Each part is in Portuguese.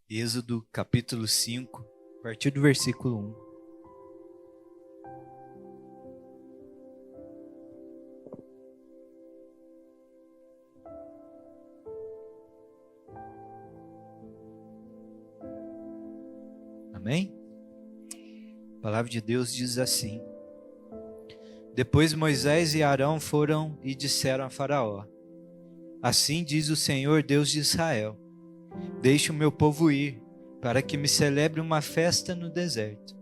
Êxodo capítulo 5, a partir do versículo 1. Amém? A palavra de Deus diz assim: Depois Moisés e Arão foram e disseram a Faraó: Assim diz o Senhor Deus de Israel: Deixe o meu povo ir, para que me celebre uma festa no deserto.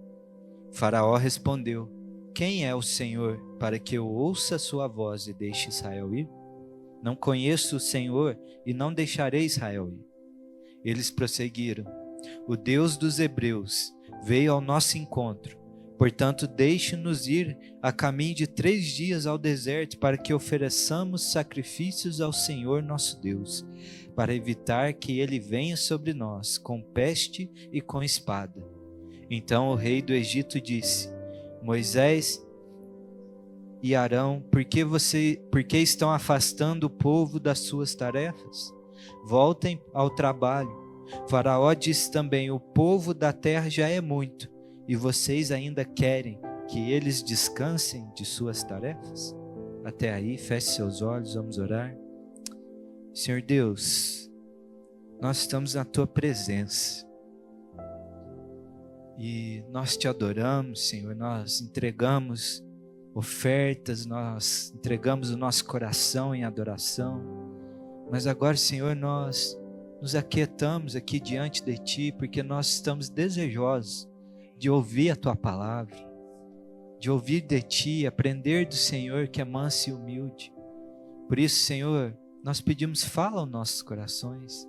Faraó respondeu: Quem é o Senhor, para que eu ouça a sua voz e deixe Israel ir? Não conheço o Senhor e não deixarei Israel ir. Eles prosseguiram: O Deus dos Hebreus veio ao nosso encontro. Portanto, deixe-nos ir a caminho de 3 dias ao deserto, para que ofereçamos sacrifícios ao Senhor nosso Deus, para evitar que ele venha sobre nós com peste e com espada. Então o rei do Egito disse: Moisés e Arão, por que estão afastando o povo das suas tarefas? Voltem ao trabalho. Faraó disse também: O povo da terra já é muito, e vocês ainda querem que eles descansem de suas tarefas? Até aí, feche seus olhos, vamos orar. Senhor Deus, nós estamos na tua presença e nós te adoramos, Senhor. Nós entregamos ofertas, nós entregamos o nosso coração em adoração, mas agora, Senhor, nós nos aquietamos aqui diante de Ti, porque nós estamos desejosos de ouvir a Tua palavra, de ouvir de Ti, aprender do Senhor que é manso e humilde. Por isso, Senhor, nós pedimos, fala aos nossos corações.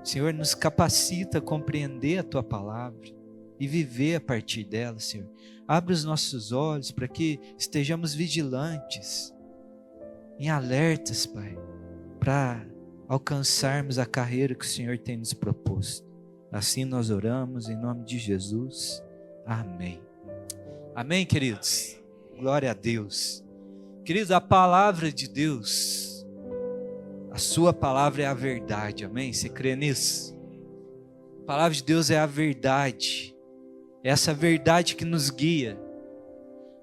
Senhor, nos capacita a compreender a Tua palavra e viver a partir dela, Senhor. Abre os nossos olhos para que estejamos vigilantes, em alertas, Pai, para alcançarmos a carreira que o Senhor tem nos proposto. Assim nós oramos em nome de Jesus. Amém. Amém, queridos? Glória a Deus. Queridos, a palavra de Deus, a sua palavra é a verdade, amém? Você crê nisso? A palavra de Deus é a verdade, é essa verdade que nos guia.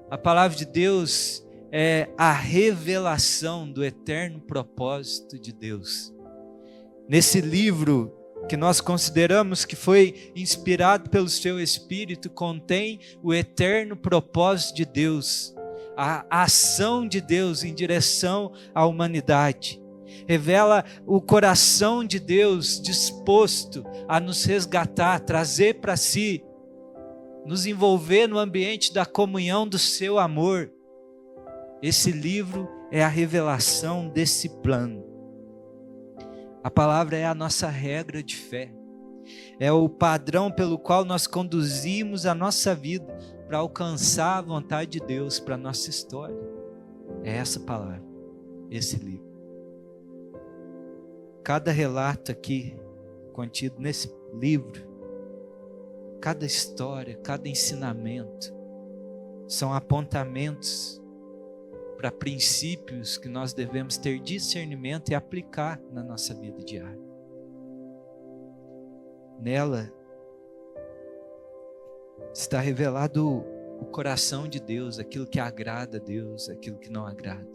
A palavra de Deus é a revelação do eterno propósito de Deus. Nesse livro que nós consideramos que foi inspirado pelo seu Espírito, contém o eterno propósito de Deus, a ação de Deus em direção à humanidade. Revela o coração de Deus disposto a nos resgatar, trazer para si, nos envolver no ambiente da comunhão do seu amor. Esse livro é a revelação desse plano. A palavra é a nossa regra de fé. É o padrão pelo qual nós conduzimos a nossa vida para alcançar a vontade de Deus para a nossa história. É essa palavra, esse livro. Cada relato aqui contido nesse livro, cada história, cada ensinamento, são apontamentos para princípios que nós devemos ter discernimento e aplicar na nossa vida diária. Nela está revelado o coração de Deus, aquilo que agrada a Deus, aquilo que não agrada.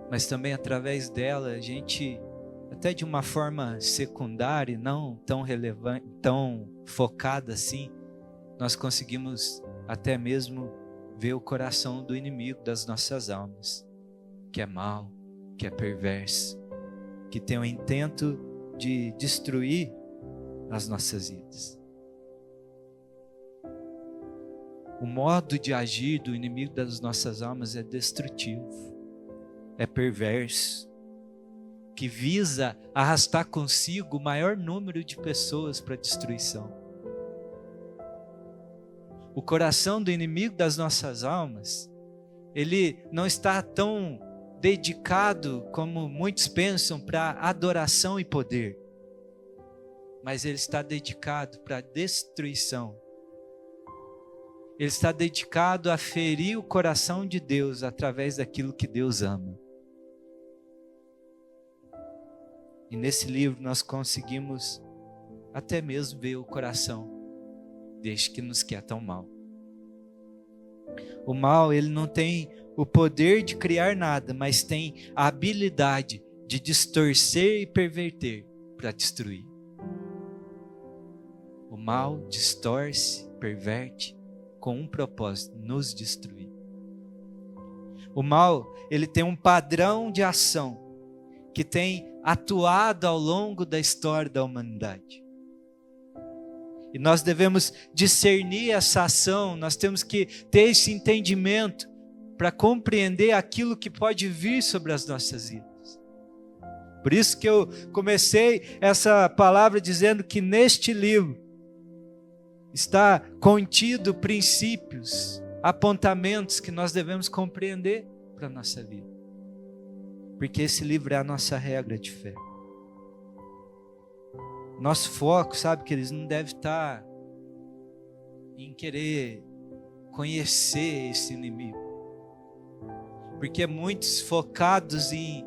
Mas também através dela a gente, até de uma forma secundária e não tão relevante, tão focada assim, nós conseguimos até mesmo ver o coração do inimigo das nossas almas, que é mau, que é perverso, que tem o intento de destruir as nossas vidas. O modo de agir do inimigo das nossas almas é destrutivo, é perverso, que visa arrastar consigo o maior número de pessoas para a destruição. O coração do inimigo das nossas almas, ele não está tão dedicado como muitos pensam para adoração e poder, mas ele está dedicado para a destruição. Ele está dedicado a ferir o coração de Deus através daquilo que Deus ama. E nesse livro nós conseguimos até mesmo ver o coração deste que nos quer tão mal. O mal, ele não tem o poder de criar nada, mas tem a habilidade de distorcer e perverter para destruir. O mal distorce, perverte com um propósito: nos destruir. O mal, ele tem um padrão de ação que tem atuado ao longo da história da humanidade. E nós devemos discernir essa ação, nós temos que ter esse entendimento para compreender aquilo que pode vir sobre as nossas vidas. Por isso que eu comecei essa palavra dizendo que neste livro está contido princípios, apontamentos que nós devemos compreender para a nossa vida. Porque esse livro é a nossa regra de fé. Nosso foco, sabe, que eles não deve estar em querer conhecer esse inimigo. Porque muitos focados em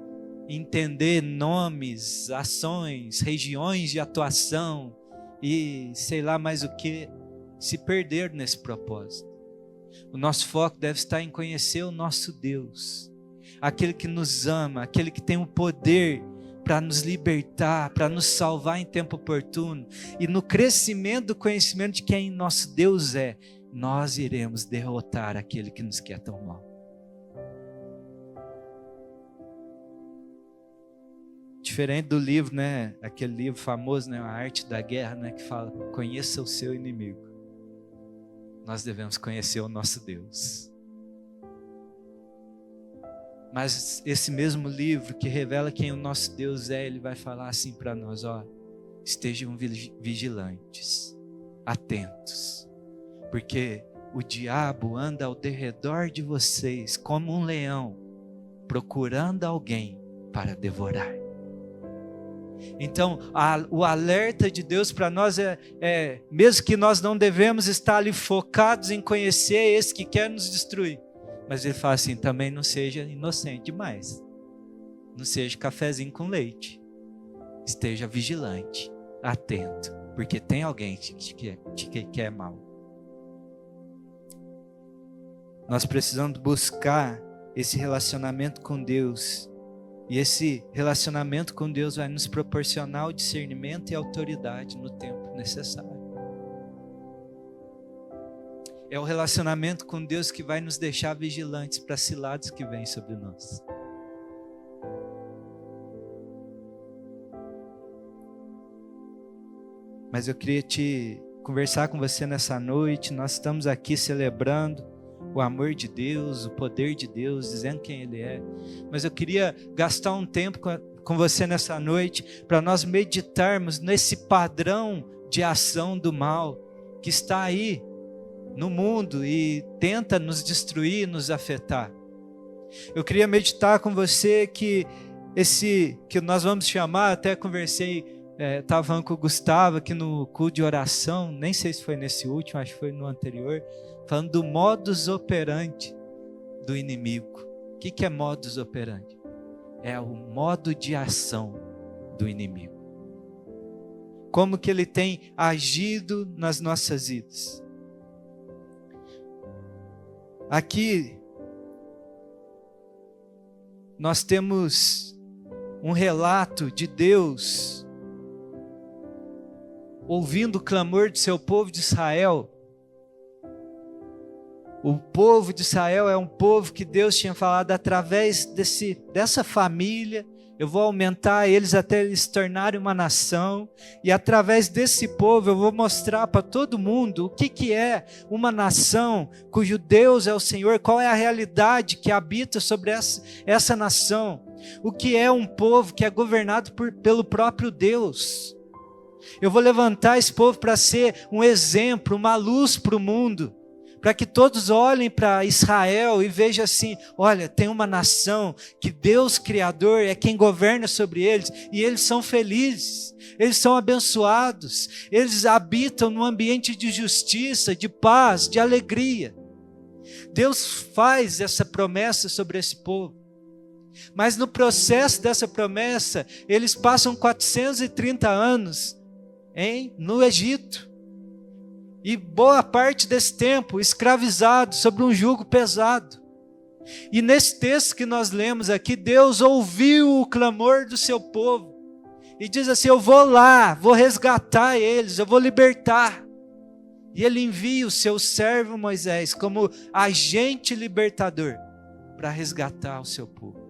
entender nomes, ações, regiões de atuação e sei lá mais o que, se perderam nesse propósito. O nosso foco deve estar em conhecer o nosso Deus, aquele que nos ama, aquele que tem o poder para nos libertar, para nos salvar em tempo oportuno. E no crescimento do conhecimento de quem nosso Deus é, nós iremos derrotar aquele que nos quer tão mal. Diferente do livro, né? Aquele livro famoso, né? A Arte da Guerra, né? Que fala: conheça o seu inimigo. Nós devemos conhecer o nosso Deus. Mas esse mesmo livro que revela quem o nosso Deus é, ele vai falar assim para nós: ó, estejam vigilantes, atentos, porque o diabo anda ao derredor de vocês como um leão, procurando alguém para devorar. Então, o alerta de Deus para nós é, mesmo que nós não devemos estar ali focados em conhecer esse que quer nos destruir, mas ele fala assim: também não seja inocente demais, não seja cafezinho com leite, esteja vigilante, atento, porque tem alguém que te quer mal. Nós precisamos buscar esse relacionamento com Deus. E esse relacionamento com Deus vai nos proporcionar o discernimento e autoridade no tempo necessário. É o relacionamento com Deus que vai nos deixar vigilantes para as ciladas que vêm sobre nós. Mas eu queria conversar com você nessa noite. Nós estamos aqui celebrando o amor de Deus, o poder de Deus, dizendo quem Ele é. Mas eu queria gastar um tempo com você nessa noite para nós meditarmos nesse padrão de ação do mal que está aí no mundo e tenta nos destruir, nos afetar. Eu queria meditar com você que que nós vamos chamar, até conversei, estava falando com o Gustavo aqui no culto de oração, nem sei se foi nesse último, acho que foi no anterior, falando do modus operandi do inimigo. O que é modus operandi? É o modo de ação do inimigo. Como que ele tem agido nas nossas vidas. Aqui nós temos um relato de Deus ouvindo o clamor do seu povo de Israel. O povo de Israel é um povo que Deus tinha falado: através dessa família, eu vou aumentar eles até eles se tornarem uma nação, e através desse povo eu vou mostrar para todo mundo o que é uma nação cujo Deus é o Senhor, qual é a realidade que habita sobre essa nação, o que é um povo que é governado pelo próprio Deus. Eu vou levantar esse povo para ser um exemplo, uma luz para o mundo, para que todos olhem para Israel e vejam assim: olha, tem uma nação que Deus Criador é quem governa sobre eles, e eles são felizes, eles são abençoados, eles habitam num ambiente de justiça, de paz, de alegria. Deus faz essa promessa sobre esse povo, mas no processo dessa promessa, eles passam 430 anos no Egito. E boa parte desse tempo escravizado sobre um jugo pesado. E nesse texto que nós lemos aqui, Deus ouviu o clamor do seu povo. E diz assim: eu vou lá, vou resgatar eles, eu vou libertar. E ele envia o seu servo Moisés como agente libertador para resgatar o seu povo.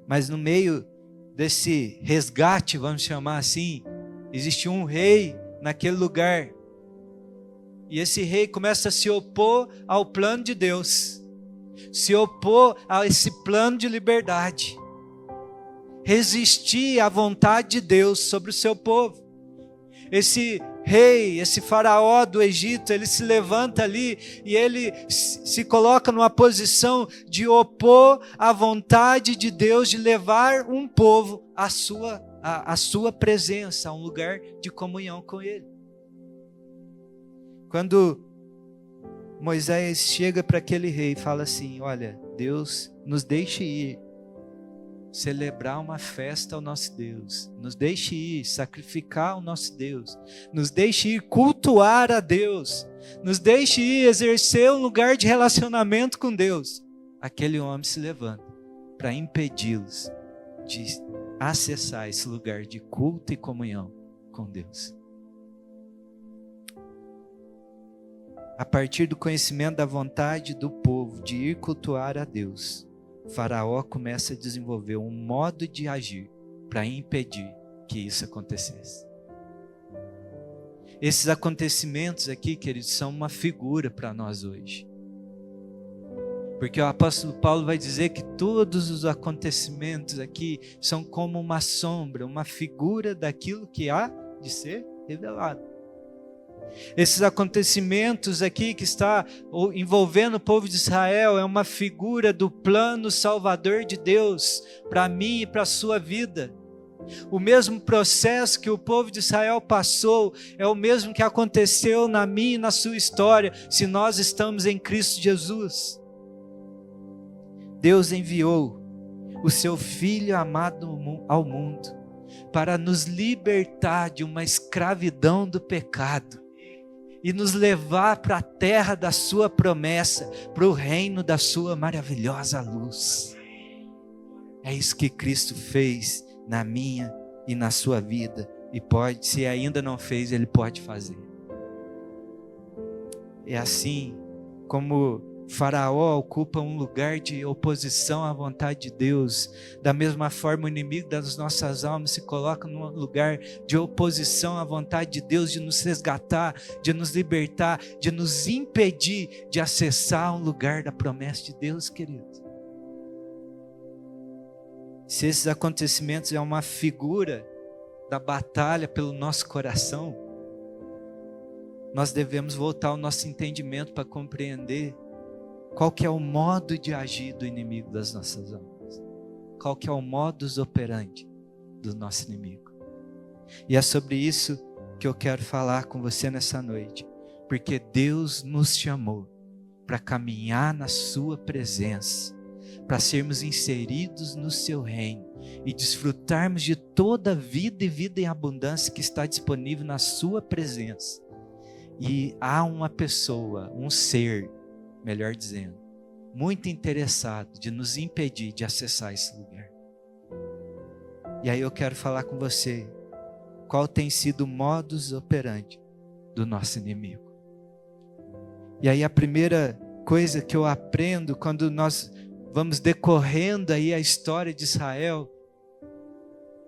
Mas no meio desse resgate, vamos chamar assim, existia um rei naquele lugar. E esse rei começa a se opor ao plano de Deus, se opor a esse plano de liberdade, resistir à vontade de Deus sobre o seu povo. Esse rei, esse faraó do Egito, ele se levanta ali e ele se coloca numa posição de opor à vontade de Deus de levar um povo à sua presença, a um lugar de comunhão com ele. Quando Moisés chega para aquele rei e fala assim: olha, Deus, nos deixe ir celebrar uma festa ao nosso Deus, nos deixe ir sacrificar ao nosso Deus, nos deixe ir cultuar a Deus, nos deixe ir exercer um lugar de relacionamento com Deus. Aquele homem se levanta para impedi-los de acessar esse lugar de culto e comunhão com Deus. A partir do conhecimento da vontade do povo de ir cultuar a Deus, Faraó começa a desenvolver um modo de agir para impedir que isso acontecesse. Esses acontecimentos aqui, queridos, são uma figura para nós hoje. Porque o apóstolo Paulo vai dizer que todos os acontecimentos aqui são como uma sombra, uma figura daquilo que há de ser revelado. Esses acontecimentos aqui que está envolvendo o povo de Israel é uma figura do plano salvador de Deus para mim e para a sua vida. O mesmo processo que o povo de Israel passou é o mesmo que aconteceu na minha e na sua história, se nós estamos em Cristo Jesus. Deus enviou o seu Filho amado ao mundo para nos libertar de uma escravidão do pecado e nos levar para a terra da sua promessa, para o reino da sua maravilhosa luz. É isso que Cristo fez na minha e na sua vida, e pode, se ainda não fez, Ele pode fazer. É assim como Faraó ocupa um lugar de oposição à vontade de Deus, da mesma forma o inimigo das nossas almas se coloca num lugar de oposição à vontade de Deus, de nos resgatar, de nos libertar, de nos impedir de acessar um lugar da promessa de Deus, querido. Se esses acontecimentos é uma figura da batalha pelo nosso coração, nós devemos voltar ao nosso entendimento para compreender qual que é o modo de agir do inimigo das nossas almas? Qual que é o modus operandi do nosso inimigo? E é sobre isso que eu quero falar com você nessa noite. Porque Deus nos chamou para caminhar na sua presença, para sermos inseridos no seu reino e desfrutarmos de toda a vida e vida em abundância que está disponível na sua presença. E há uma pessoa, um ser, melhor dizendo, muito interessado de nos impedir de acessar esse lugar. E aí eu quero falar com você, qual tem sido o modus operandi do nosso inimigo. E aí a primeira coisa que eu aprendo quando nós vamos decorrendo aí a história de Israel,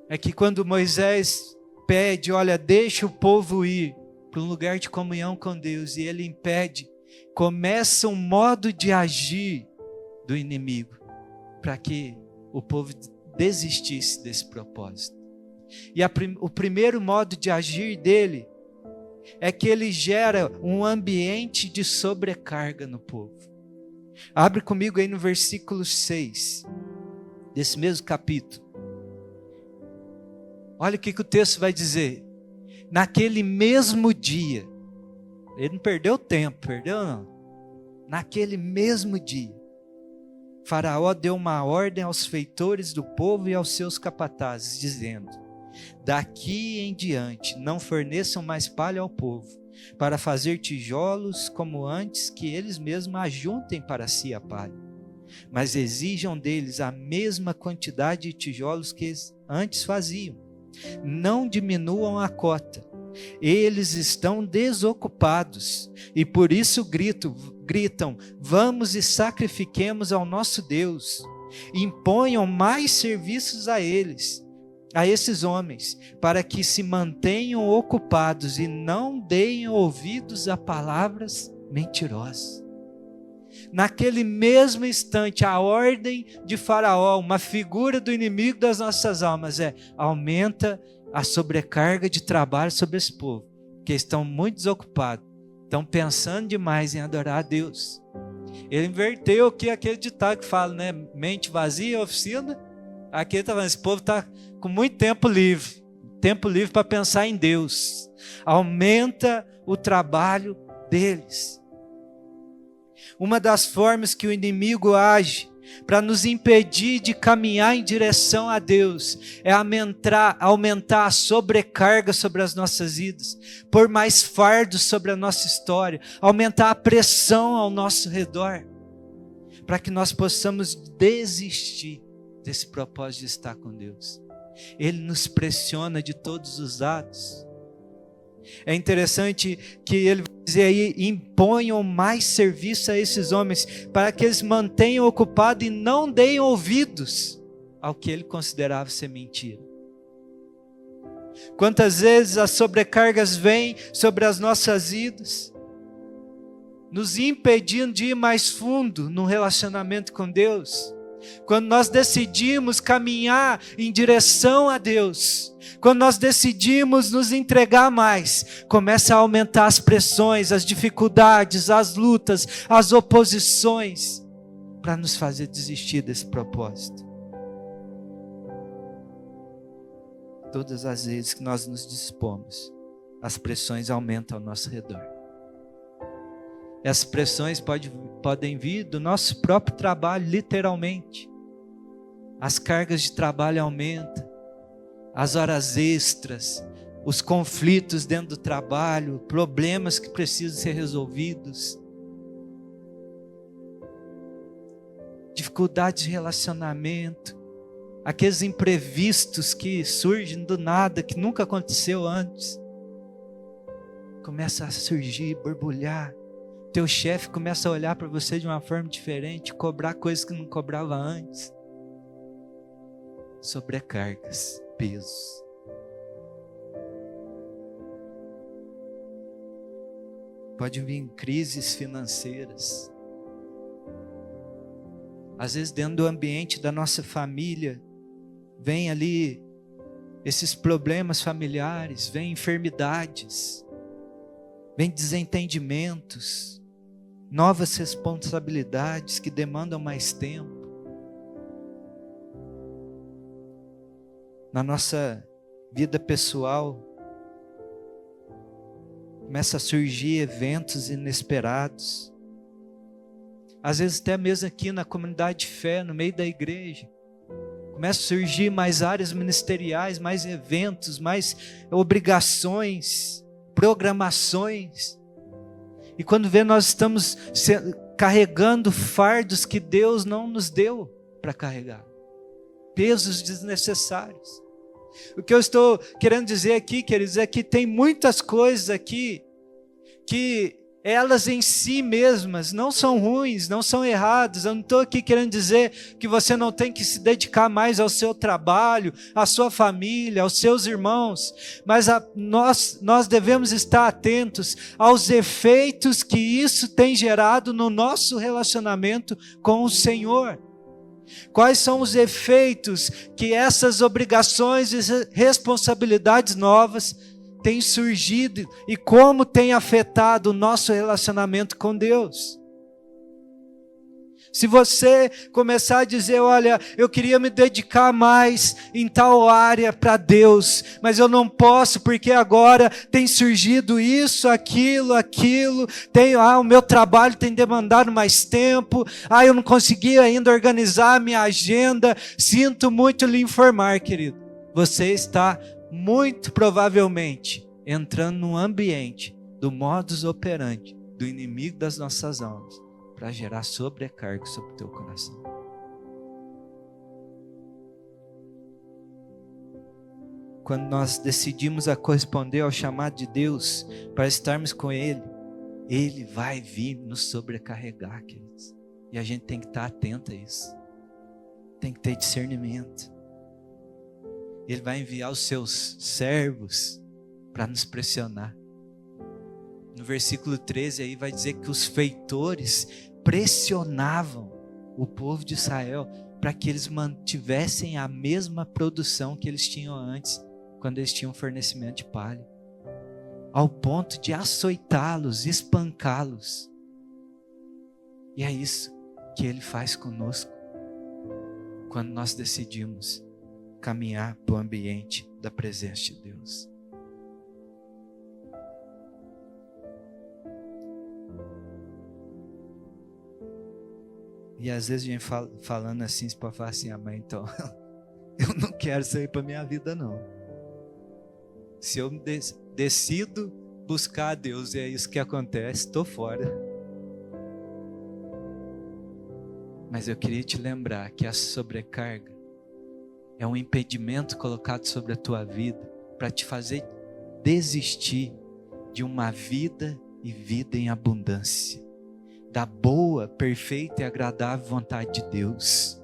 é que quando Moisés pede, olha, deixa o povo ir para um lugar de comunhão com Deus, e ele impede, começa um modo de agir do inimigo para que o povo desistisse desse propósito. E o primeiro modo de agir dele é que ele gera um ambiente de sobrecarga no povo. Abre comigo aí no versículo 6 desse mesmo capítulo. Olha o que o texto vai dizer. Naquele mesmo dia, ele não perdeu tempo, perdeu não? Naquele mesmo dia, Faraó deu uma ordem aos feitores do povo e aos seus capatazes, dizendo: Daqui em diante, não forneçam mais palha ao povo, para fazer tijolos como antes, que eles mesmos ajuntem para si a palha. Mas exijam deles a mesma quantidade de tijolos que antes faziam. Não diminuam a cota. Eles estão desocupados e por isso gritam: vamos e sacrifiquemos ao nosso Deus. Imponham mais serviços a esses homens, para que se mantenham ocupados e não deem ouvidos a palavras mentirosas. Naquele mesmo instante, a ordem de Faraó, uma figura do inimigo das nossas almas, aumenta a sobrecarga de trabalho sobre esse povo, que estão muito desocupados, estão pensando demais em adorar a Deus. Ele inverteu aqui aquele ditado que fala, né? Mente vazia, oficina. Aqui ele está falando, esse povo está com muito tempo livre para pensar em Deus. Aumenta o trabalho deles. Uma das formas que o inimigo age para nos impedir de caminhar em direção a Deus é aumentar a sobrecarga sobre as nossas vidas, pôr mais fardos sobre a nossa história, aumentar a pressão ao nosso redor, para que nós possamos desistir desse propósito de estar com Deus. Ele nos pressiona de todos os lados. É interessante que ele vai dizer aí: imponham mais serviço a esses homens, para que eles mantenham ocupados e não deem ouvidos ao que ele considerava ser mentira. Quantas vezes as sobrecargas vêm sobre as nossas vidas, nos impedindo de ir mais fundo no relacionamento com Deus. Quando nós decidimos caminhar em direção a Deus, quando nós decidimos nos entregar mais, começa a aumentar as pressões, as dificuldades, as lutas, as oposições, para nos fazer desistir desse propósito. Todas as vezes que nós nos dispomos, as pressões aumentam ao nosso redor. Essas pressões podem vir do nosso próprio trabalho, literalmente. As cargas de trabalho aumentam, as horas extras, os conflitos dentro do trabalho, problemas que precisam ser resolvidos, dificuldades de relacionamento, aqueles imprevistos que surgem do nada, que nunca aconteceu antes, começa a surgir, borbulhar. Teu chefe começa a olhar para você de uma forma diferente, cobrar coisas que não cobrava antes. Sobrecargas, pesos. Pode vir crises financeiras. Às vezes dentro do ambiente da nossa família, vem ali esses problemas familiares, vem enfermidades, vem desentendimentos, novas responsabilidades que demandam mais tempo. Na nossa vida pessoal, começa a surgir eventos inesperados. Às vezes até mesmo aqui na comunidade de fé, no meio da igreja, começa a surgir mais áreas ministeriais, mais eventos, mais obrigações, programações. E quando vê, nós estamos carregando fardos que Deus não nos deu para carregar. Pesos desnecessários. O que eu estou querendo dizer aqui, queridos, é que tem muitas coisas aqui que elas em si mesmas não são ruins, não são erradas. Eu não estou aqui querendo dizer que você não tem que se dedicar mais ao seu trabalho, à sua família, aos seus irmãos, mas nós devemos estar atentos aos efeitos que isso tem gerado no nosso relacionamento com o Senhor. Quais são os efeitos que essas obrigações e responsabilidades novas têm surgido e como tem afetado o nosso relacionamento com Deus? Se você começar a dizer: olha, eu queria me dedicar mais em tal área para Deus, mas eu não posso porque agora tem surgido isso, aquilo, o meu trabalho tem demandado mais tempo, eu não consegui ainda organizar a minha agenda. Sinto muito lhe informar, querido, você está muito provavelmente entrando num ambiente do modus operandi do inimigo das nossas almas, para gerar sobrecarga sobre o teu coração. Quando nós decidimos a corresponder ao chamado de Deus para estarmos com Ele, Ele vai vir nos sobrecarregar, queridos. E a gente tem que estar atento a isso. Tem que ter discernimento. Ele vai enviar os seus servos para nos pressionar. No versículo 13 aí vai dizer que os feitores pressionavam o povo de Israel para que eles mantivessem a mesma produção que eles tinham antes, quando eles tinham fornecimento de palha, ao ponto de açoitá-los, espancá-los. E é isso que Ele faz conosco, quando nós decidimos caminhar para o ambiente da presença de Deus. E às vezes a gente falando assim, você pode falar assim: mãe, então eu não quero isso aí para minha vida não. Se eu decido buscar a Deus e é isso que acontece, estou fora. Mas eu queria te lembrar que essa sobrecarga é um impedimento colocado sobre a tua vida para te fazer desistir de uma vida e vida em abundância, da boa, perfeita e agradável vontade de Deus.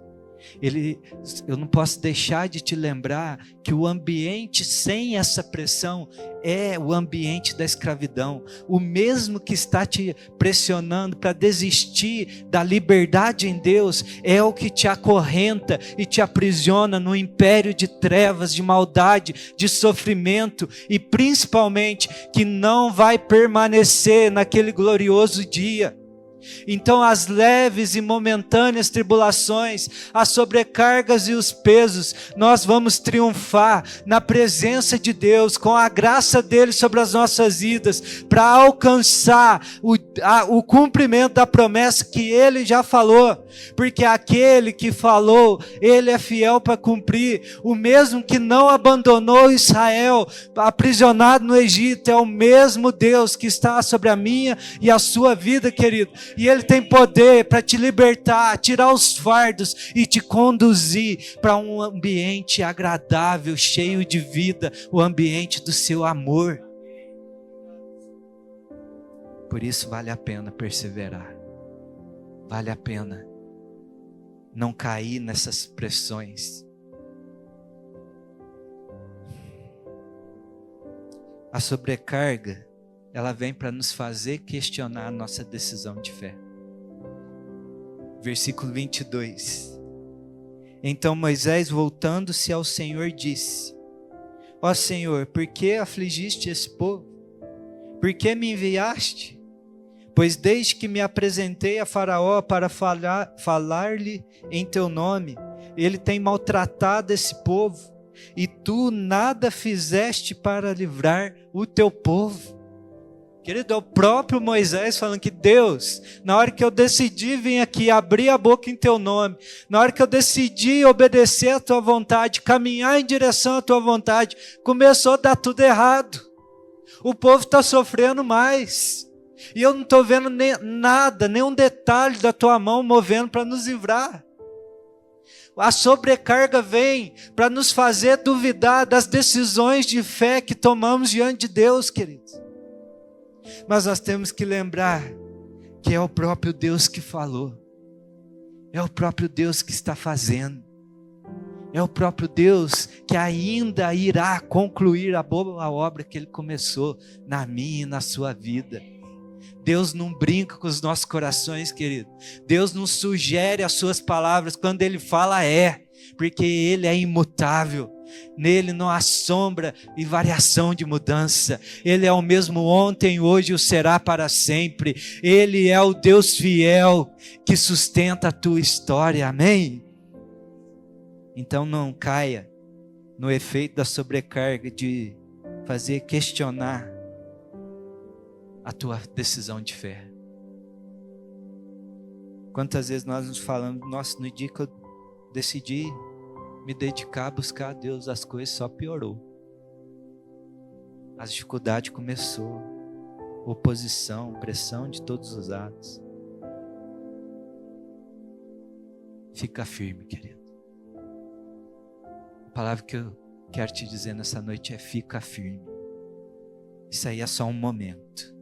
Eu não posso deixar de te lembrar que o ambiente sem essa pressão é o ambiente da escravidão. O mesmo que está te pressionando para desistir da liberdade em Deus é o que te acorrenta e te aprisiona no império de trevas, de maldade, de sofrimento, e principalmente que não vai permanecer naquele glorioso dia. Então as leves e momentâneas tribulações, as sobrecargas e os pesos, nós vamos triunfar na presença de Deus, com a graça dele sobre as nossas vidas, para alcançar o cumprimento da promessa que ele já falou, porque aquele que falou, ele é fiel para cumprir. O mesmo que não abandonou Israel aprisionado no Egito é o mesmo Deus que está sobre a minha e a sua vida, querido. E Ele tem poder para te libertar, tirar os fardos e te conduzir para um ambiente agradável, cheio de vida, o ambiente do seu amor. Por isso vale a pena perseverar, vale a pena não cair nessas pressões. A sobrecarga, ela vem para nos fazer questionar a nossa decisão de fé. Versículo 22. Então Moisés, voltando-se ao Senhor, disse: Ó Senhor, por que afligiste esse povo? Por que me enviaste? Pois desde que me apresentei a Faraó para falar-lhe em teu nome, ele tem maltratado esse povo, e tu nada fizeste para livrar o teu povo. Querido, é o próprio Moisés falando que Deus, na hora que eu decidi vir aqui, abrir a boca em teu nome, na hora que eu decidi obedecer a tua vontade, caminhar em direção à tua vontade, começou a dar tudo errado. O povo está sofrendo mais. E eu não estou vendo nada, nenhum detalhe da tua mão movendo para nos livrar. A sobrecarga vem para nos fazer duvidar das decisões de fé que tomamos diante de Deus, queridos. Mas nós temos que lembrar que é o próprio Deus que falou. É o próprio Deus que está fazendo. É o próprio Deus que ainda irá concluir a boa obra que Ele começou na minha e na sua vida. Deus não brinca com os nossos corações, querido. Deus não sugere as suas palavras. Quando Ele fala, porque Ele é imutável. Nele não há sombra e variação de mudança. Ele é o mesmo ontem, hoje e o será para sempre. Ele é o Deus fiel que sustenta a tua história, amém? Então não caia no efeito da sobrecarga de fazer questionar a tua decisão de fé. Quantas vezes nós nos falamos: nossa, no dia que eu decidi me dedicar a buscar a Deus, as coisas só piorou. As dificuldades começou, oposição, pressão de todos os lados. Fica firme, querido. A palavra que eu quero te dizer nessa noite é: fica firme. Isso aí é só um momento.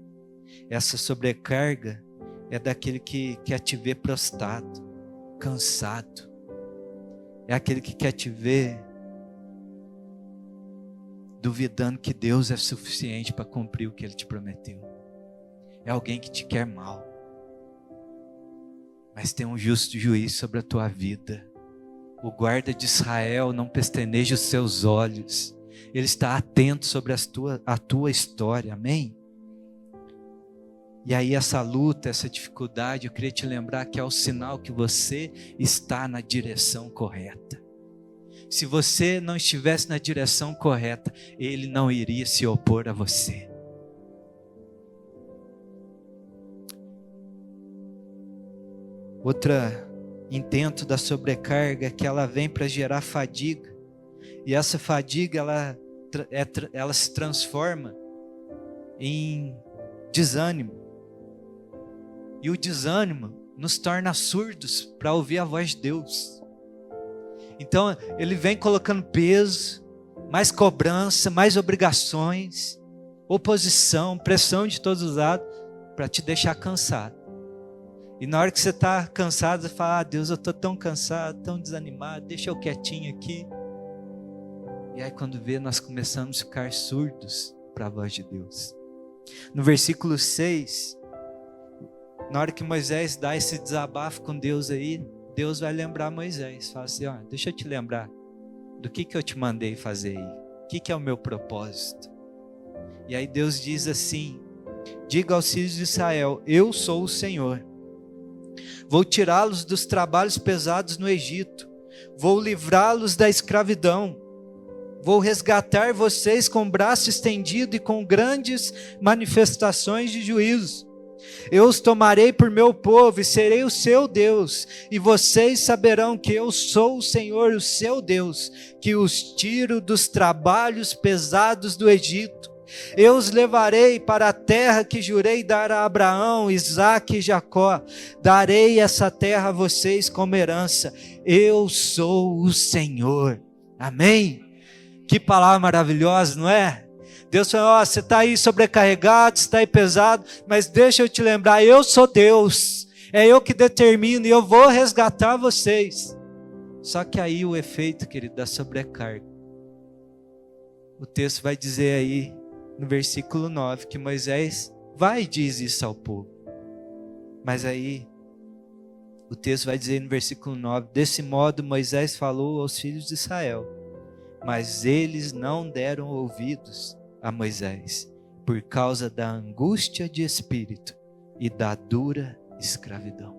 Essa sobrecarga é daquele que quer te ver prostrado, cansado. É aquele que quer te ver duvidando que Deus é suficiente para cumprir o que Ele te prometeu. É alguém que te quer mal. Mas tem um justo juiz sobre a tua vida. O guarda de Israel não pestaneja os seus olhos. Ele está atento sobre a tua história. Amém? E aí essa luta, essa dificuldade, eu queria te lembrar que é o sinal que você está na direção correta. Se você não estivesse na direção correta, Ele não iria se opor a você. Outro intento da sobrecarga é que ela vem para gerar fadiga. E essa fadiga, ela se transforma em desânimo. E o desânimo nos torna surdos para ouvir a voz de Deus. Então, ele vem colocando peso, mais cobrança, mais obrigações, oposição, pressão de todos os lados, para te deixar cansado. E na hora que você está cansado, você fala: Deus, eu estou tão cansado, tão desanimado, deixa eu quietinho aqui. E aí quando vê, nós começamos a ficar surdos para a voz de Deus. No versículo 6, na hora que Moisés dá esse desabafo com Deus aí, Deus vai lembrar Moisés. Fala assim: deixa eu te lembrar do que eu te mandei fazer aí. O que é o meu propósito? E aí Deus diz assim: diga aos filhos de Israel: eu sou o Senhor. Vou tirá-los dos trabalhos pesados no Egito. Vou livrá-los da escravidão. Vou resgatar vocês com o braço estendido e com grandes manifestações de juízo. Eu os tomarei por meu povo e serei o seu Deus, e vocês saberão que eu sou o Senhor, o seu Deus, que os tiro dos trabalhos pesados do Egito. Eu os levarei para a terra que jurei dar a Abraão, Isaque e Jacó. Darei essa terra a vocês como herança. Eu sou o Senhor. Amém? Que palavra maravilhosa, não é? Deus falou: você está aí sobrecarregado, está aí pesado, mas deixa eu te lembrar, eu sou Deus, é eu que determino e eu vou resgatar vocês. Só que aí o efeito, querido, da sobrecarga, o texto vai dizer aí no versículo 9, que Moisés vai e diz isso ao povo. Mas aí o texto vai dizer no versículo 9, desse modo Moisés falou aos filhos de Israel, mas eles não deram ouvidos a Moisés, por causa da angústia de espírito e da dura escravidão.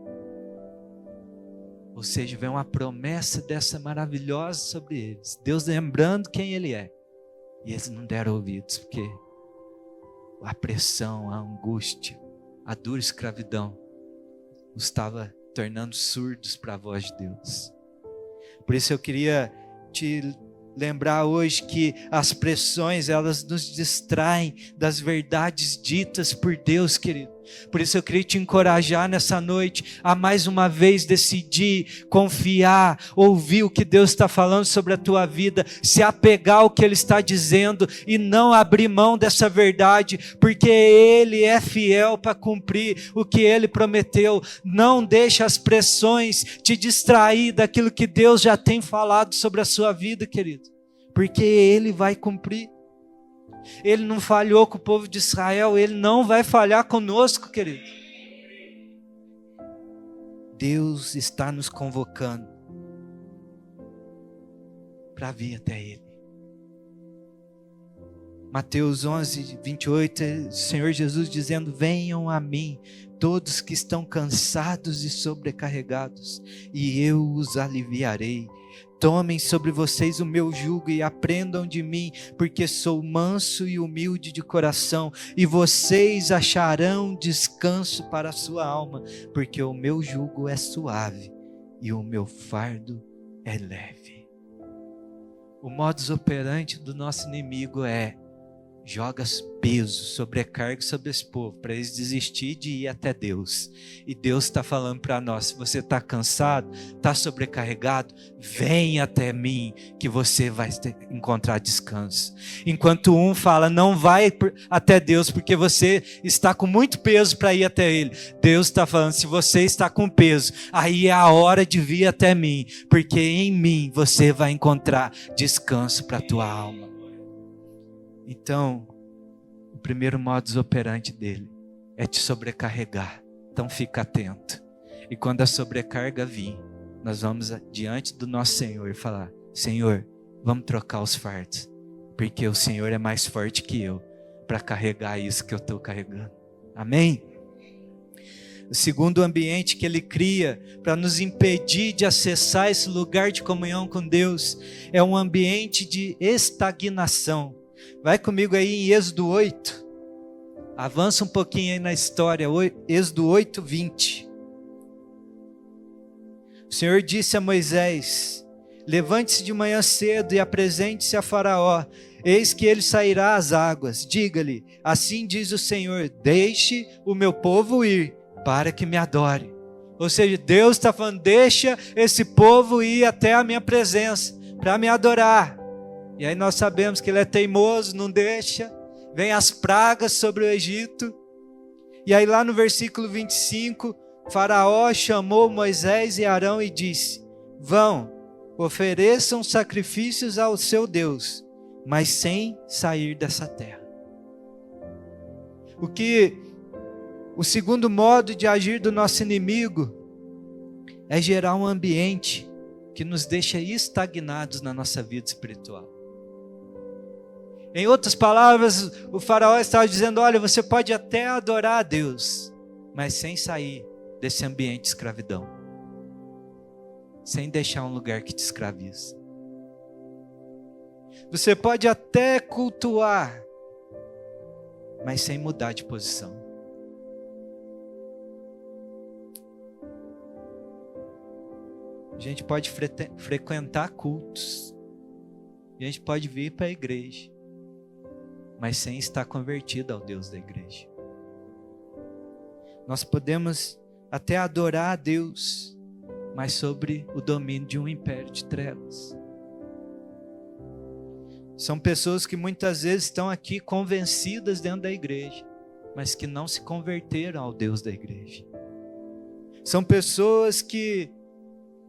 Ou seja, vem uma promessa dessa maravilhosa sobre eles, Deus lembrando quem Ele é, e eles não deram ouvidos, porque a pressão, a angústia, a dura escravidão os estava tornando surdos para a voz de Deus. Por isso eu queria te lembrar hoje que as pressões, elas nos distraem das verdades ditas por Deus, querido. Por isso eu queria te encorajar nessa noite a mais uma vez decidir, confiar, ouvir o que Deus está falando sobre a tua vida, se apegar ao que Ele está dizendo e não abrir mão dessa verdade, porque Ele é fiel para cumprir o que Ele prometeu. Não deixe as pressões te distrair daquilo que Deus já tem falado sobre a sua vida, querido, porque Ele vai cumprir. Ele não falhou com o povo de Israel, Ele não vai falhar conosco, querido. Deus está nos convocando para vir até Ele. Mateus 11, 28, o Senhor Jesus dizendo: venham a mim, todos que estão cansados e sobrecarregados, e eu os aliviarei. Tomem sobre vocês o meu jugo e aprendam de mim, porque sou manso e humilde de coração, e vocês acharão descanso para a sua alma, porque o meu jugo é suave e o meu fardo é leve. O modus operandi do nosso inimigo é joga peso, sobrecarga sobre esse povo, para eles desistir de ir até Deus. E Deus está falando para nós, se você está cansado, está sobrecarregado, vem até mim, que você vai encontrar descanso. Enquanto um fala, não vai até Deus, porque você está com muito peso para ir até Ele. Deus está falando, se você está com peso, aí é a hora de vir até mim, porque em mim você vai encontrar descanso para a tua alma. Então, o primeiro modus operandi dele é te sobrecarregar. Então fica atento. E quando a sobrecarga vir, nós vamos diante do nosso Senhor e falar, Senhor, vamos trocar os fardos, porque o Senhor é mais forte que eu para carregar isso que eu estou carregando. Amém? O segundo ambiente que ele cria para nos impedir de acessar esse lugar de comunhão com Deus é um ambiente de estagnação. Vai comigo aí em Êxodo 8. Avança um pouquinho aí na história. Êxodo 8, 20. O Senhor disse a Moisés, levante-se de manhã cedo e apresente-se a Faraó. Eis que ele sairá às águas. Diga-lhe, assim diz o Senhor, deixe o meu povo ir, para que me adore. Ou seja, Deus está falando, deixa esse povo ir até a minha presença, para me adorar. E aí nós sabemos que ele é teimoso, não deixa. Vem as pragas sobre o Egito. E aí lá no versículo 25, Faraó chamou Moisés e Arão e disse, vão, ofereçam sacrifícios ao seu Deus, mas sem sair dessa terra. O segundo modo de agir do nosso inimigo é gerar um ambiente que nos deixa estagnados na nossa vida espiritual. Em outras palavras, o Faraó estava dizendo, olha, você pode até adorar a Deus, mas sem sair desse ambiente de escravidão. Sem deixar um lugar que te escraviza. Você pode até cultuar, mas sem mudar de posição. A gente pode frequentar cultos. A gente pode vir para a igreja, mas sem estar convertido ao Deus da igreja. Nós podemos até adorar a Deus, mas sobre o domínio de um império de trevas. São pessoas que muitas vezes estão aqui convencidas dentro da igreja, mas que não se converteram ao Deus da igreja. São pessoas que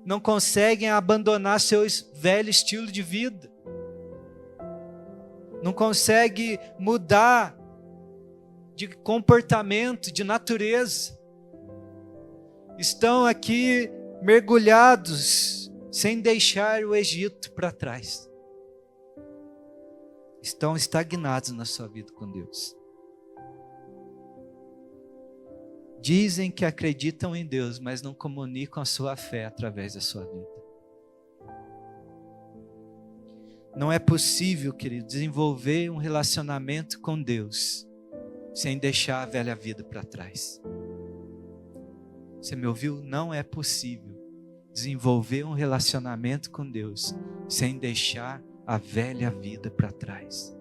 não conseguem abandonar seu velho estilo de vida. Não conseguem mudar de comportamento, de natureza. Estão aqui mergulhados, sem deixar o Egito para trás. Estão estagnados na sua vida com Deus. Dizem que acreditam em Deus, mas não comunicam a sua fé através da sua vida. Não é possível, querido, desenvolver um relacionamento com Deus sem deixar a velha vida para trás. Você me ouviu? Não é possível desenvolver um relacionamento com Deus sem deixar a velha vida para trás.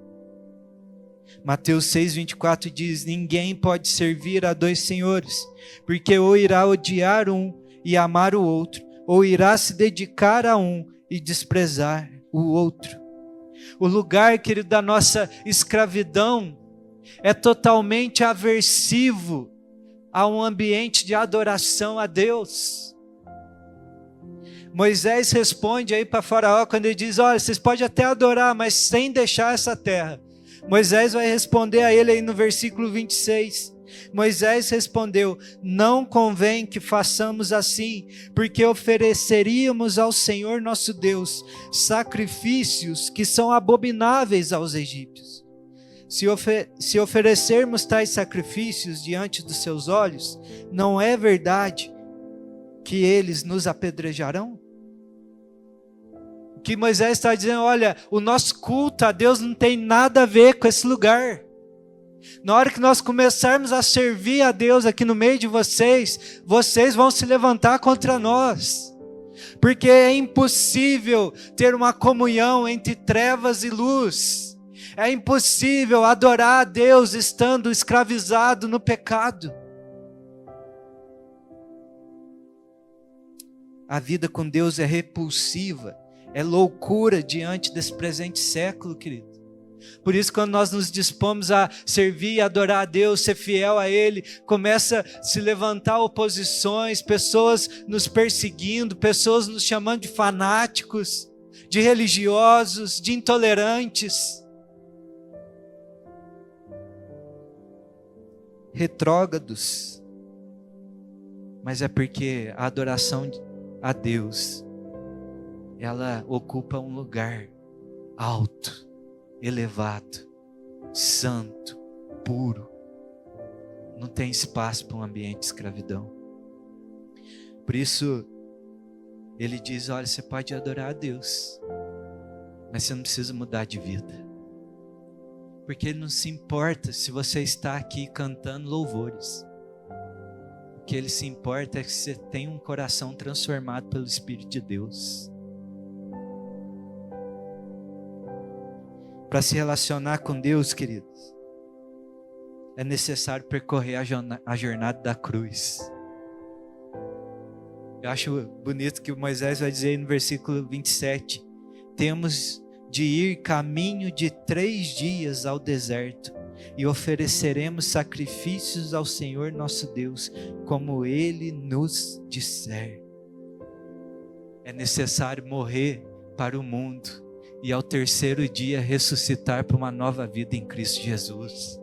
Mateus 6,24 diz, ninguém pode servir a dois senhores, porque ou irá odiar um e amar o outro, ou irá se dedicar a um e desprezar o outro. O lugar, querido, da nossa escravidão é totalmente aversivo a um ambiente de adoração a Deus. Moisés responde aí para Faraó quando ele diz, olha, vocês podem até adorar, mas sem deixar essa terra. Moisés vai responder a ele aí no versículo 26. Moisés respondeu, não convém que façamos assim, porque ofereceríamos ao Senhor nosso Deus sacrifícios que são abomináveis aos egípcios. Se oferecermos tais sacrifícios diante dos seus olhos, não é verdade que eles nos apedrejarão? O que Moisés está dizendo, olha, o nosso culto a Deus não tem nada a ver com esse lugar. Na hora que nós começarmos a servir a Deus aqui no meio de vocês, vocês vão se levantar contra nós. Porque é impossível ter uma comunhão entre trevas e luz. É impossível adorar a Deus estando escravizado no pecado. A vida com Deus é repulsiva, é loucura diante desse presente século, querido. Por isso, quando nós nos dispomos a servir e adorar a Deus, ser fiel a Ele, começa a se levantar oposições, pessoas nos perseguindo, pessoas nos chamando de fanáticos, de religiosos, de intolerantes, retrógrados. Mas é porque a adoração a Deus, ela ocupa um lugar alto, elevado, santo, puro. Não tem espaço para um ambiente de escravidão. Por isso, ele diz, olha, você pode adorar a Deus, mas você não precisa mudar de vida. Porque ele não se importa se você está aqui cantando louvores. O que ele se importa é que você tenha um coração transformado pelo Espírito de Deus. Para se relacionar com Deus, queridos, é necessário percorrer a jornada da cruz. Eu acho bonito que Moisés vai dizer no versículo 27, temos de ir caminho de 3 dias ao deserto e ofereceremos sacrifícios ao Senhor nosso Deus, como Ele nos disser. É necessário morrer para o mundo e ao 3º dia ressuscitar para uma nova vida em Cristo Jesus.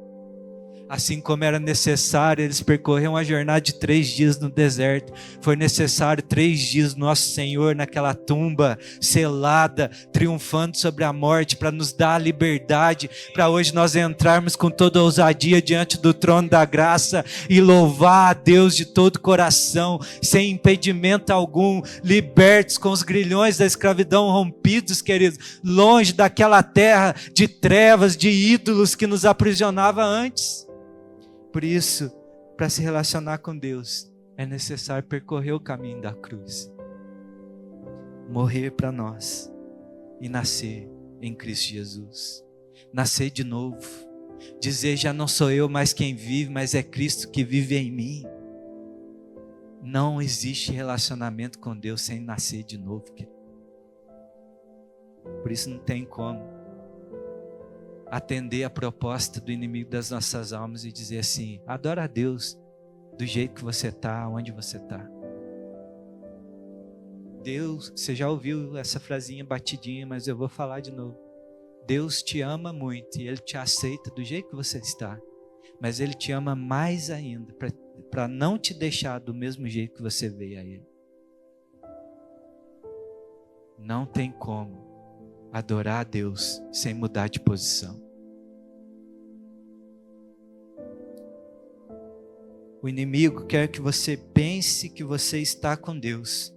Assim como era necessário eles percorreram uma jornada de 3 dias no deserto, foi necessário 3 dias nosso Senhor naquela tumba selada, triunfando sobre a morte, para nos dar a liberdade, para hoje nós entrarmos com toda a ousadia diante do trono da graça e louvar a Deus de todo o coração, sem impedimento algum, libertos com os grilhões da escravidão rompidos, queridos, longe daquela terra de trevas, de ídolos que nos aprisionava antes. Por isso, para se relacionar com Deus, é necessário percorrer o caminho da cruz. Morrer para nós e nascer em Cristo Jesus. Nascer de novo. Dizer, já não sou eu mais quem vive, mas é Cristo que vive em mim. Não existe relacionamento com Deus sem nascer de novo, querido. Por isso não tem como atender a proposta do inimigo das nossas almas e dizer assim, adora a Deus do jeito que você está, onde você está. Deus, você já ouviu essa frasinha batidinha, mas eu vou falar de novo. Deus te ama muito e Ele te aceita do jeito que você está, mas Ele te ama mais ainda, para não te deixar do mesmo jeito que você veio a Ele. Não tem como adorar a Deus sem mudar de posição. O inimigo quer que você pense que você está com Deus,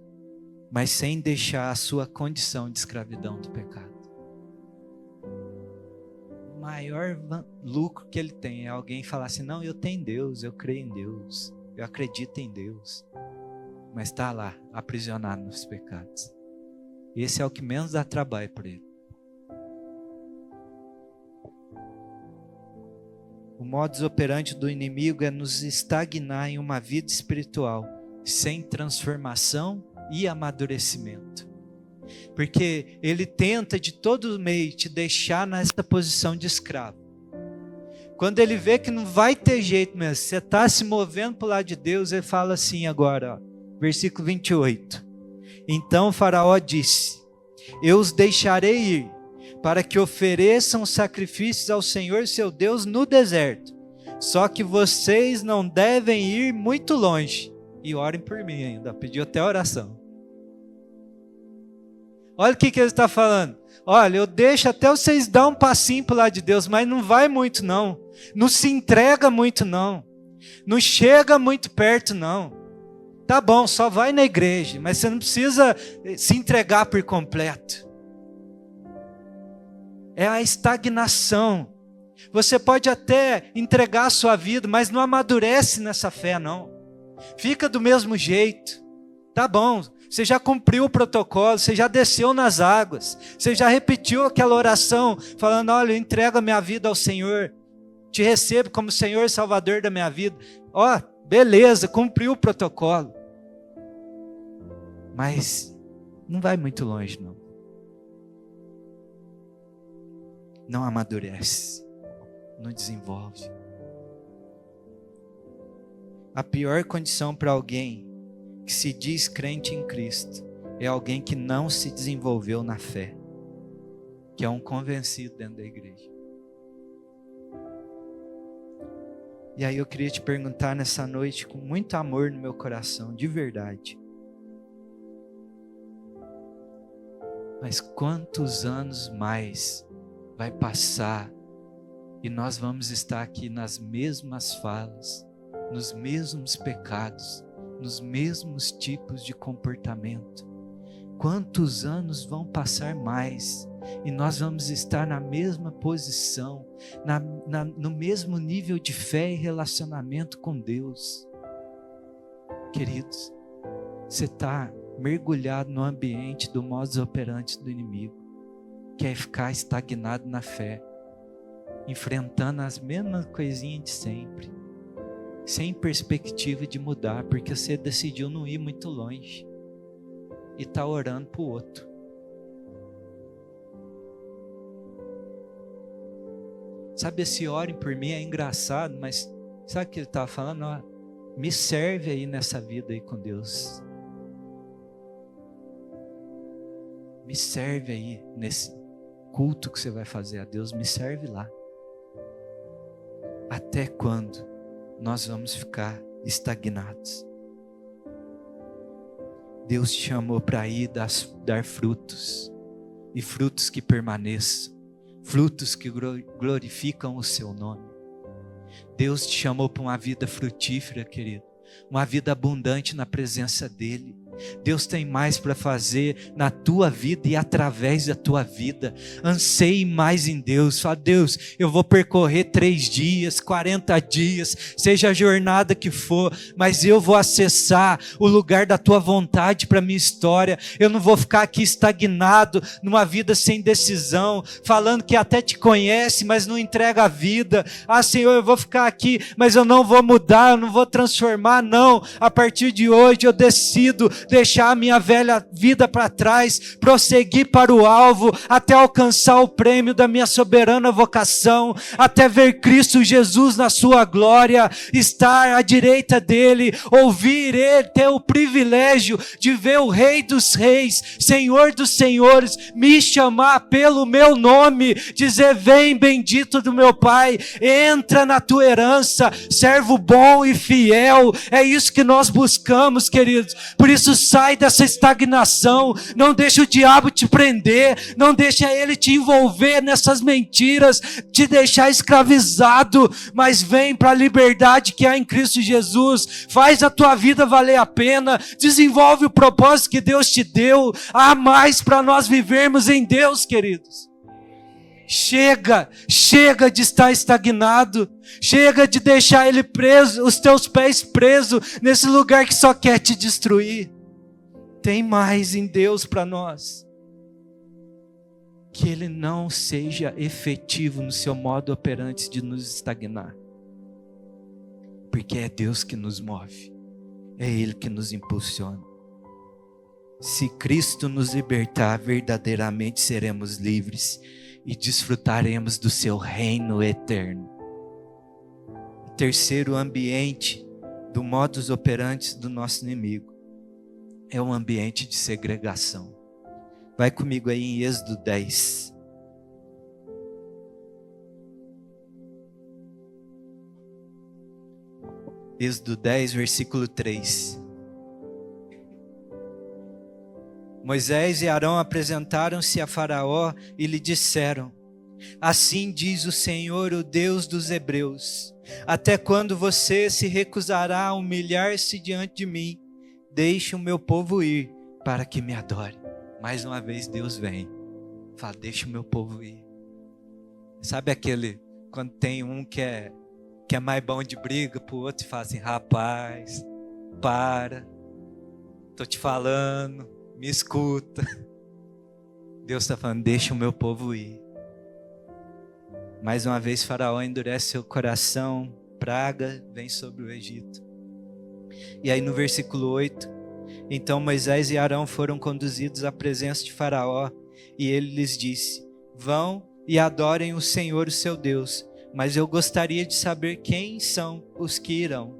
mas sem deixar a sua condição de escravidão do pecado. O maior lucro que ele tem é alguém falar assim, não, eu tenho Deus, eu creio em Deus, eu acredito em Deus, mas está lá, aprisionado nos pecados. Esse é o que menos dá trabalho para ele. O modus operandi do inimigo é nos estagnar em uma vida espiritual, sem transformação e amadurecimento. Porque ele tenta de todo meio te deixar nessa posição de escravo. Quando ele vê que não vai ter jeito mesmo, você está se movendo para o lado de Deus, ele fala assim agora, ó, versículo 28. Então o faraó disse, eu os deixarei ir, para que ofereçam sacrifícios ao Senhor seu Deus no deserto. Só que vocês não devem ir muito longe. E orem por mim ainda, pediu até oração. Olha o que ele está falando. Olha, eu deixo até vocês dar um passinho para o lado de Deus, mas não vai muito não. Não se entrega muito não. Não chega muito perto não. Tá bom, só vai na igreja, mas você não precisa se entregar por completo. É a estagnação. Você pode até entregar a sua vida, mas não amadurece nessa fé não. Fica do mesmo jeito. Tá bom, Você já cumpriu o protocolo, você já desceu nas águas, você já repetiu aquela oração, falando: olha, eu entrego a minha vida ao Senhor, te recebo como Senhor e Salvador da minha vida. Ó, beleza, cumpriu o protocolo. Mas não vai muito longe, não. Não amadurece, não desenvolve. A pior condição para alguém que se diz crente em Cristo é alguém que não se desenvolveu na fé, que é um convencido dentro da igreja. E aí eu queria te perguntar nessa noite, com muito amor no meu coração, de verdade: mas quantos anos mais vai passar e nós vamos estar aqui nas mesmas falas, nos mesmos pecados, nos mesmos tipos de comportamento? Quantos anos vão passar mais e nós vamos estar na mesma posição, no mesmo nível de fé e relacionamento com Deus? Queridos, você está mergulhado no ambiente do modus operandi do inimigo, que é ficar estagnado na fé, enfrentando as mesmas coisinhas de sempre, sem perspectiva de mudar, porque você decidiu não ir muito longe e está orando para o outro. Sabe, esse orem por mim é engraçado, mas sabe o que ele estava falando? Ó, me serve aí nessa vida aí com Deus. Me serve aí nesse culto que você vai fazer a Deus, me serve lá. Até quando nós vamos ficar estagnados? Deus te chamou para ir dar frutos, e frutos que permaneçam, frutos que glorificam o seu nome. Deus te chamou para uma vida frutífera, querido, uma vida abundante na presença dEle. Deus tem mais para fazer na tua vida e através da tua vida. Anseie mais em Deus. Fala: Deus, eu vou percorrer 3 dias, 40 dias, seja a jornada que for, mas eu vou acessar o lugar da tua vontade para a minha história. Eu não vou ficar aqui estagnado numa vida sem decisão, falando que até te conhece, mas não entrega a vida. Ah, Senhor, eu vou ficar aqui, mas eu não vou mudar, eu não vou transformar. Não, a partir de hoje eu decido deixar a minha velha vida para trás, prosseguir para o alvo, até alcançar o prêmio da minha soberana vocação, até ver Cristo Jesus na sua glória, estar à direita dele, ouvir ele, ter o privilégio de ver o Rei dos Reis, Senhor dos Senhores, me chamar pelo meu nome, dizer: vem, bendito do meu Pai, entra na tua herança, servo bom e fiel. É isso que nós buscamos, queridos. Por isso, sai dessa estagnação, não deixa o diabo te prender, não deixa ele te envolver nessas mentiras, te deixar escravizado, mas vem para a liberdade que há em Cristo Jesus. Faz a tua vida valer a pena, desenvolve o propósito que Deus te deu. Há mais para nós vivermos em Deus, queridos. Chega de estar estagnado, chega de deixar ele preso, os teus pés presos nesse lugar que só quer te destruir. Tem mais em Deus para nós. Que Ele não seja efetivo no seu modo operante de nos estagnar. Porque é Deus que nos move. É Ele que nos impulsiona. Se Cristo nos libertar, verdadeiramente seremos livres e desfrutaremos do seu reino eterno. O terceiro ambiente do modus operandi do nosso inimigo é um ambiente de segregação. Vai comigo aí em Êxodo 10. Êxodo 10, versículo 3. Moisés e Arão apresentaram-se a Faraó e lhe disseram: assim diz o Senhor, o Deus dos hebreus: até quando você se recusará a humilhar-se diante de mim? Deixe o meu povo ir, para que me adore. Mais uma vez Deus vem, fala: deixa o meu povo ir. Sabe aquele, quando tem um que é mais bom de briga, pro outro e fala assim: rapaz, estou te falando, me escuta. Deus está falando, deixa o meu povo ir. Mais uma vez Faraó endurece seu coração, praga vem sobre o Egito. E aí no versículo 8, então Moisés e Arão foram conduzidos à presença de Faraó, e ele lhes disse, vão e adorem o Senhor, o seu Deus, mas eu gostaria de saber quem são os que irão.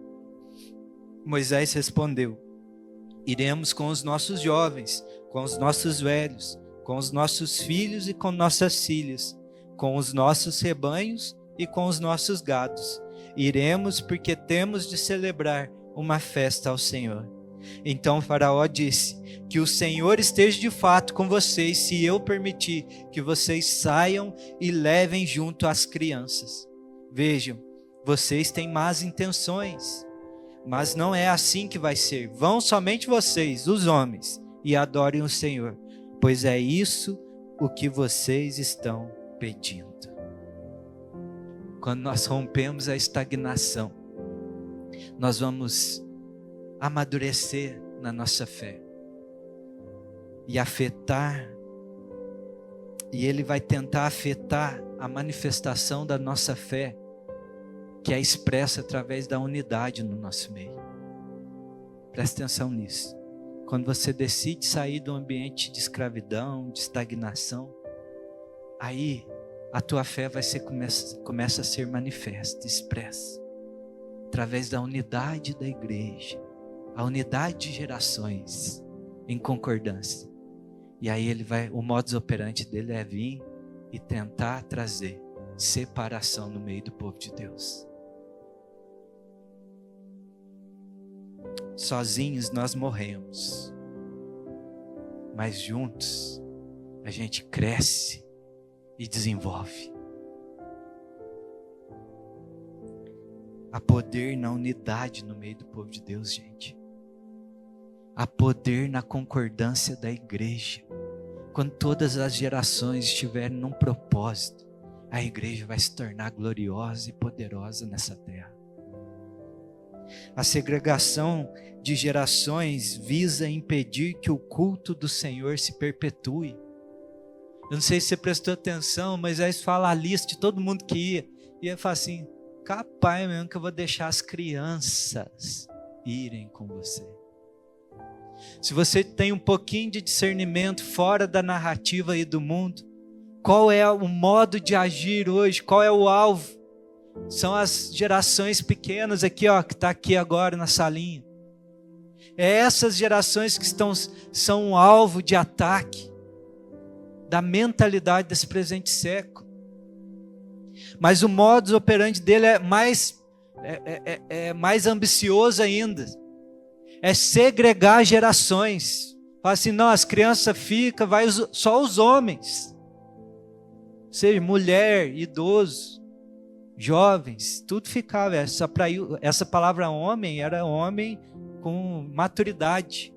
Moisés respondeu, iremos com os nossos jovens, com os nossos velhos, com os nossos filhos e com nossas filhas, com os nossos rebanhos e com os nossos gados. Iremos porque temos de celebrar uma festa ao Senhor. Então Faraó disse, que o Senhor esteja de fato com vocês, se eu permitir que vocês saiam e levem junto as crianças. Vejam, vocês têm más intenções, mas não é assim que vai ser. Vão somente vocês, os homens, e adorem o Senhor, pois é isso o que vocês estão pedindo. Quando nós rompemos a estagnação, nós vamos amadurecer na nossa fé e afetar, e Ele vai tentar afetar a manifestação da nossa fé, que é expressa através da unidade no nosso meio. Presta atenção nisso. Quando você decide sair do ambiente de escravidão, de estagnação, aí a tua fé começa a ser manifesta, expressa, através da unidade da igreja, a unidade de gerações em concordância. E aí o modus operandi dele é vir e tentar trazer separação no meio do povo de Deus. Sozinhos nós morremos, mas juntos a gente cresce e desenvolve. Há poder na unidade no meio do povo de Deus, gente. Há poder na concordância da igreja. Quando todas as gerações estiverem num propósito, a igreja vai se tornar gloriosa e poderosa nessa terra. A segregação de gerações visa impedir que o culto do Senhor se perpetue. Eu não sei se você prestou atenção, mas aí fala a lista de todo mundo que ia. E ele fala assim, capaz mesmo que eu vou deixar as crianças irem com você. Se você tem um pouquinho de discernimento fora da narrativa aí do mundo, qual é o modo de agir hoje? Qual é o alvo? São as gerações pequenas aqui, ó, que está aqui agora na salinha. É essas gerações que são um alvo de ataque da mentalidade desse presente século. Mas o modus operandi dele é mais ambicioso ainda. É segregar gerações. Fala assim, não, as crianças ficam, só os homens. Ou seja, mulher, idoso, jovens, tudo ficava. Essa palavra homem era homem com maturidade.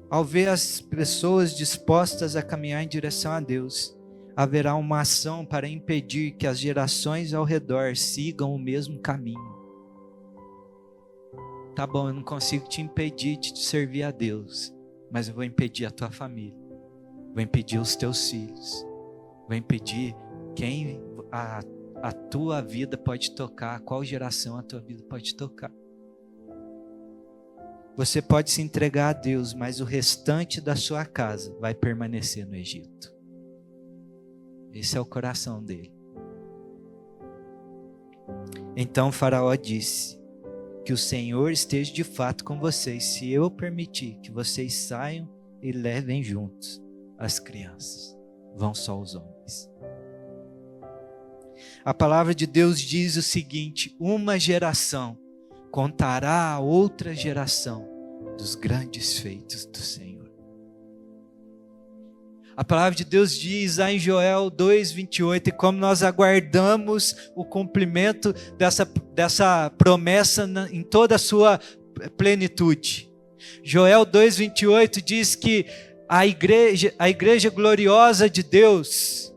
Ao ver as pessoas dispostas a caminhar em direção a Deus, haverá uma ação para impedir que as gerações ao redor sigam o mesmo caminho. Tá bom, eu não consigo te impedir de te servir a Deus, mas eu vou impedir a tua família, vou impedir os teus filhos, vou impedir quem a tua vida pode tocar, qual geração a tua vida pode tocar. Você pode se entregar a Deus, mas o restante da sua casa vai permanecer no Egito. Esse é o coração dele. Então Faraó disse, que o Senhor esteja de fato com vocês, se eu permitir que vocês saiam e levem juntos as crianças. Vão só os homens. A palavra de Deus diz o seguinte, uma geração contará a outra geração dos grandes feitos do Senhor. A palavra de Deus diz lá em Joel 2:28, e como nós aguardamos o cumprimento dessa promessa em toda a sua plenitude. Joel 2:28 diz que a igreja gloriosa de Deus,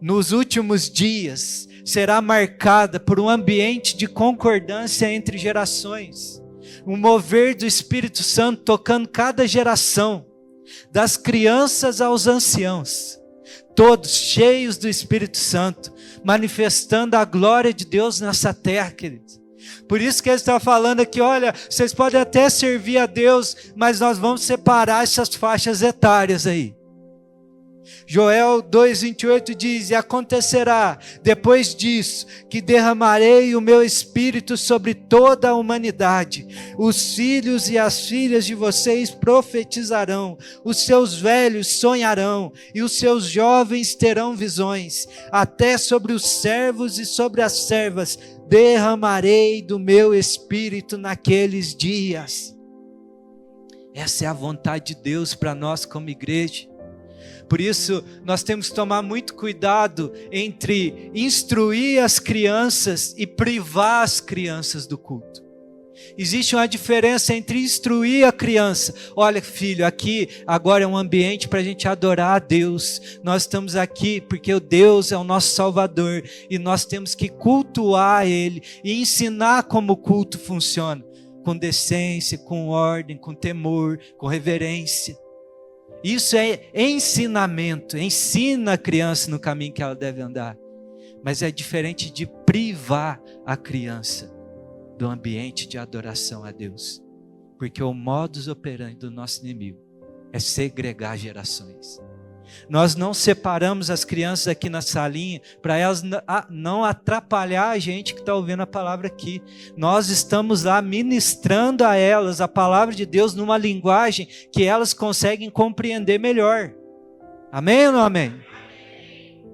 nos últimos dias, será marcada por um ambiente de concordância entre gerações. Um mover do Espírito Santo tocando cada geração, das crianças aos anciãos, todos cheios do Espírito Santo, manifestando a glória de Deus nessa terra, queridos. Por isso que ele está falando aqui, olha, vocês podem até servir a Deus, mas nós vamos separar essas faixas etárias aí. Joel 2,28 diz: e acontecerá depois disso, que derramarei o meu espírito sobre toda a humanidade. Os filhos e as filhas de vocês profetizarão, os seus velhos sonharão, e os seus jovens terão visões. Até sobre os servos e sobre as servas derramarei do meu espírito naqueles dias. Essa é a vontade de Deus para nós como igreja. Por isso, nós temos que tomar muito cuidado entre instruir as crianças e privar as crianças do culto. Existe uma diferença entre instruir a criança. Olha, filho, aqui agora é um ambiente para a gente adorar a Deus. Nós estamos aqui porque o Deus é o nosso Salvador e nós temos que cultuar Ele e ensinar como o culto funciona. Com decência, com ordem, com temor, com reverência. Isso é ensinamento, ensina a criança no caminho que ela deve andar. Mas é diferente de privar a criança do ambiente de adoração a Deus. Porque o modus operandi do nosso inimigo é segregar gerações. Nós não separamos as crianças aqui na salinha para elas não atrapalhar a gente que está ouvindo a palavra aqui. Nós estamos lá ministrando a elas a palavra de Deus numa linguagem que elas conseguem compreender melhor. Amém ou não amém?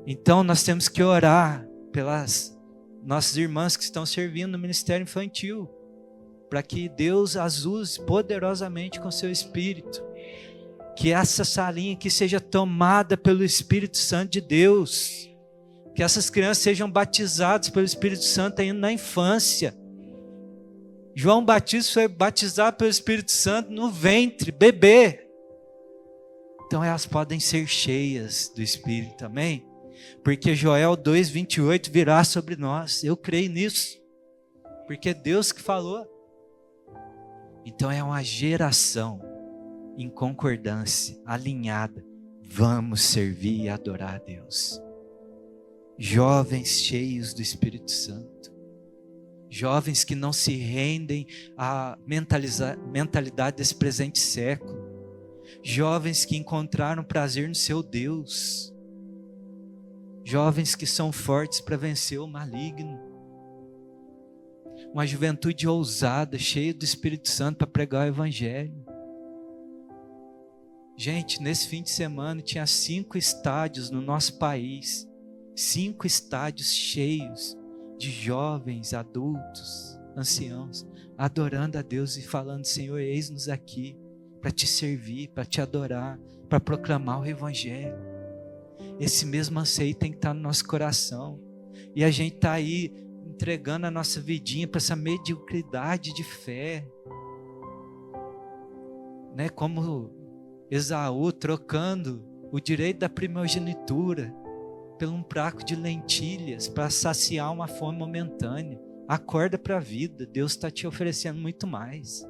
Então nós temos que orar pelas nossas irmãs que estão servindo no ministério infantil, para que Deus as use poderosamente com seu Espírito. Que essa salinha aqui seja tomada pelo Espírito Santo de Deus. Que essas crianças sejam batizadas pelo Espírito Santo ainda na infância. João Batista foi batizado pelo Espírito Santo no ventre, bebê. Então elas podem ser cheias do Espírito, amém? Porque Joel 2,28 virá sobre nós. Eu creio nisso. Porque é Deus que falou. Então é uma geração em concordância, alinhada, vamos servir e adorar a Deus. Jovens cheios do Espírito Santo, jovens que não se rendem à mentalidade desse presente século, jovens que encontraram prazer no seu Deus, jovens que são fortes para vencer o maligno, uma juventude ousada, cheia do Espírito Santo para pregar o Evangelho. Gente, nesse fim de semana tinha 5 estádios no nosso país, 5 estádios cheios de jovens, adultos, anciãos, adorando a Deus e falando: Senhor, eis-nos aqui para te servir, para te adorar, para proclamar o Evangelho. Esse mesmo anseio tem que estar no nosso coração, e a gente está aí entregando a nossa vidinha para essa mediocridade de fé, né? Como Esaú trocando o direito da primogenitura por um prato de lentilhas para saciar uma fome momentânea. Acorda para a vida, Deus está te oferecendo muito mais.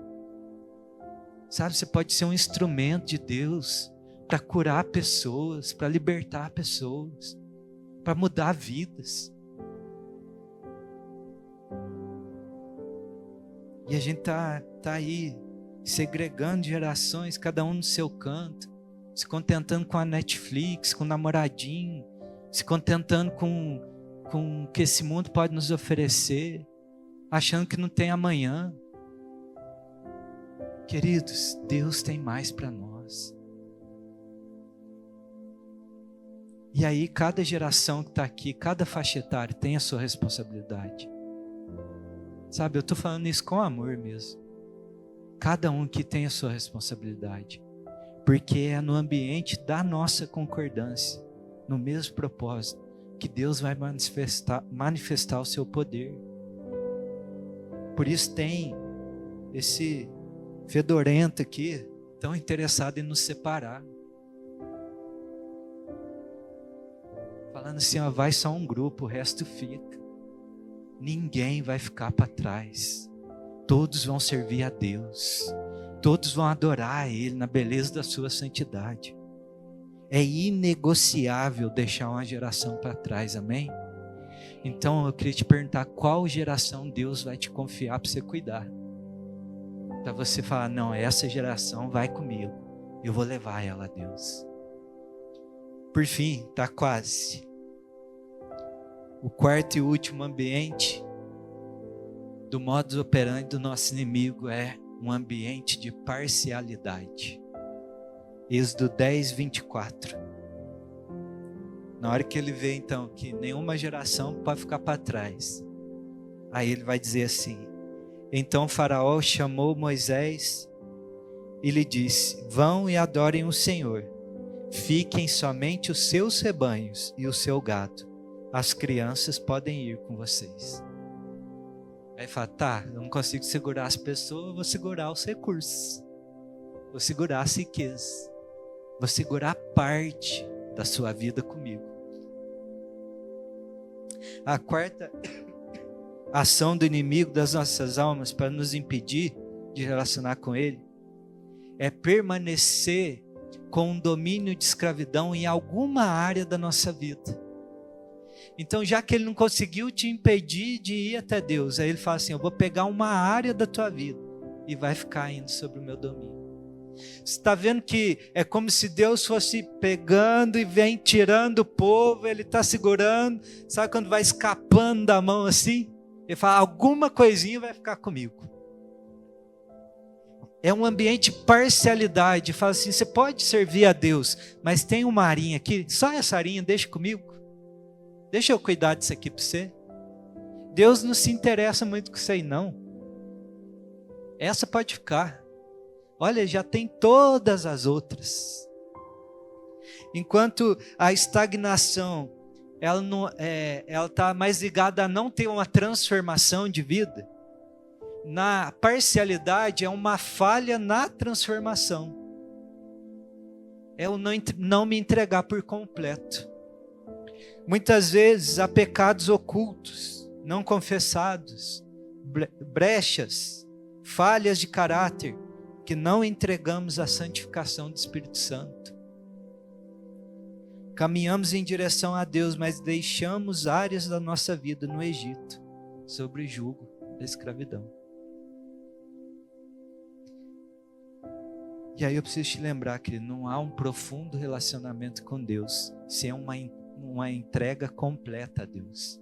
Sabe, você pode ser um instrumento de Deus para curar pessoas, para libertar pessoas, para mudar vidas. E a gente tá aí segregando gerações, cada um no seu canto, se contentando com a Netflix, com o namoradinho, se contentando com o que esse mundo pode nos oferecer, achando que não tem amanhã. Queridos, Deus tem mais para nós. E aí cada geração que está aqui, cada faixa etária tem a sua responsabilidade. Sabe, eu estou falando isso com amor mesmo. Cada um que tem a sua responsabilidade, porque é no ambiente da nossa concordância, no mesmo propósito, que Deus vai manifestar o seu poder. Por isso tem esse fedorento aqui, tão interessado em nos separar, falando assim: ó, vai só um grupo, o resto fica. Ninguém vai ficar para trás. todos vão servir a Deus, todos vão adorar a Ele na beleza da sua santidade. É inegociável deixar uma geração para trás, amém? Então eu queria te perguntar, qual geração Deus vai te confiar para você cuidar? Para você falar, não, essa geração vai comigo, eu vou levar ela a Deus. Por fim, está quase. O quarto e último ambiente do modus operandi do nosso inimigo é um ambiente de parcialidade. Êxodo 10, 24. Na hora que ele vê então que nenhuma geração pode ficar para trás, aí ele vai dizer assim: então Faraó chamou Moisés e lhe disse: vão e adorem o Senhor, fiquem somente os seus rebanhos e o seu gado, as crianças podem ir com vocês. Aí fala, tá, eu não consigo segurar as pessoas, eu vou segurar os recursos, vou segurar as riquezas, vou segurar parte da sua vida comigo. A quarta ação do inimigo das nossas almas para nos impedir de relacionar com ele é permanecer com um domínio de escravidão em alguma área da nossa vida. Então, já que ele não conseguiu te impedir de ir até Deus, aí ele fala assim, eu vou pegar uma área da tua vida e vai ficar indo sobre o meu domínio. Você está vendo que é como se Deus fosse pegando e vem tirando o povo, ele está segurando, sabe quando vai escapando da mão assim? Ele fala, alguma coisinha vai ficar comigo. É um ambiente de parcialidade, fala assim, você pode servir a Deus, mas tem uma arinha aqui, só essa arinha deixa comigo. Deixa eu cuidar disso aqui para você. Deus não se interessa muito com isso aí não. Essa pode ficar. Olha, já tem todas as outras. Enquanto a estagnação, ela está mais ligada a não ter uma transformação de vida. Na parcialidade é uma falha na transformação. É o não me entregar por completo. Muitas vezes há pecados ocultos, não confessados, brechas, falhas de caráter, que não entregamos à santificação do Espírito Santo. Caminhamos em direção a Deus, mas deixamos áreas da nossa vida no Egito, sob o jugo da escravidão. E aí eu preciso te lembrar que não há um profundo relacionamento com Deus sem uma entrega completa a Deus.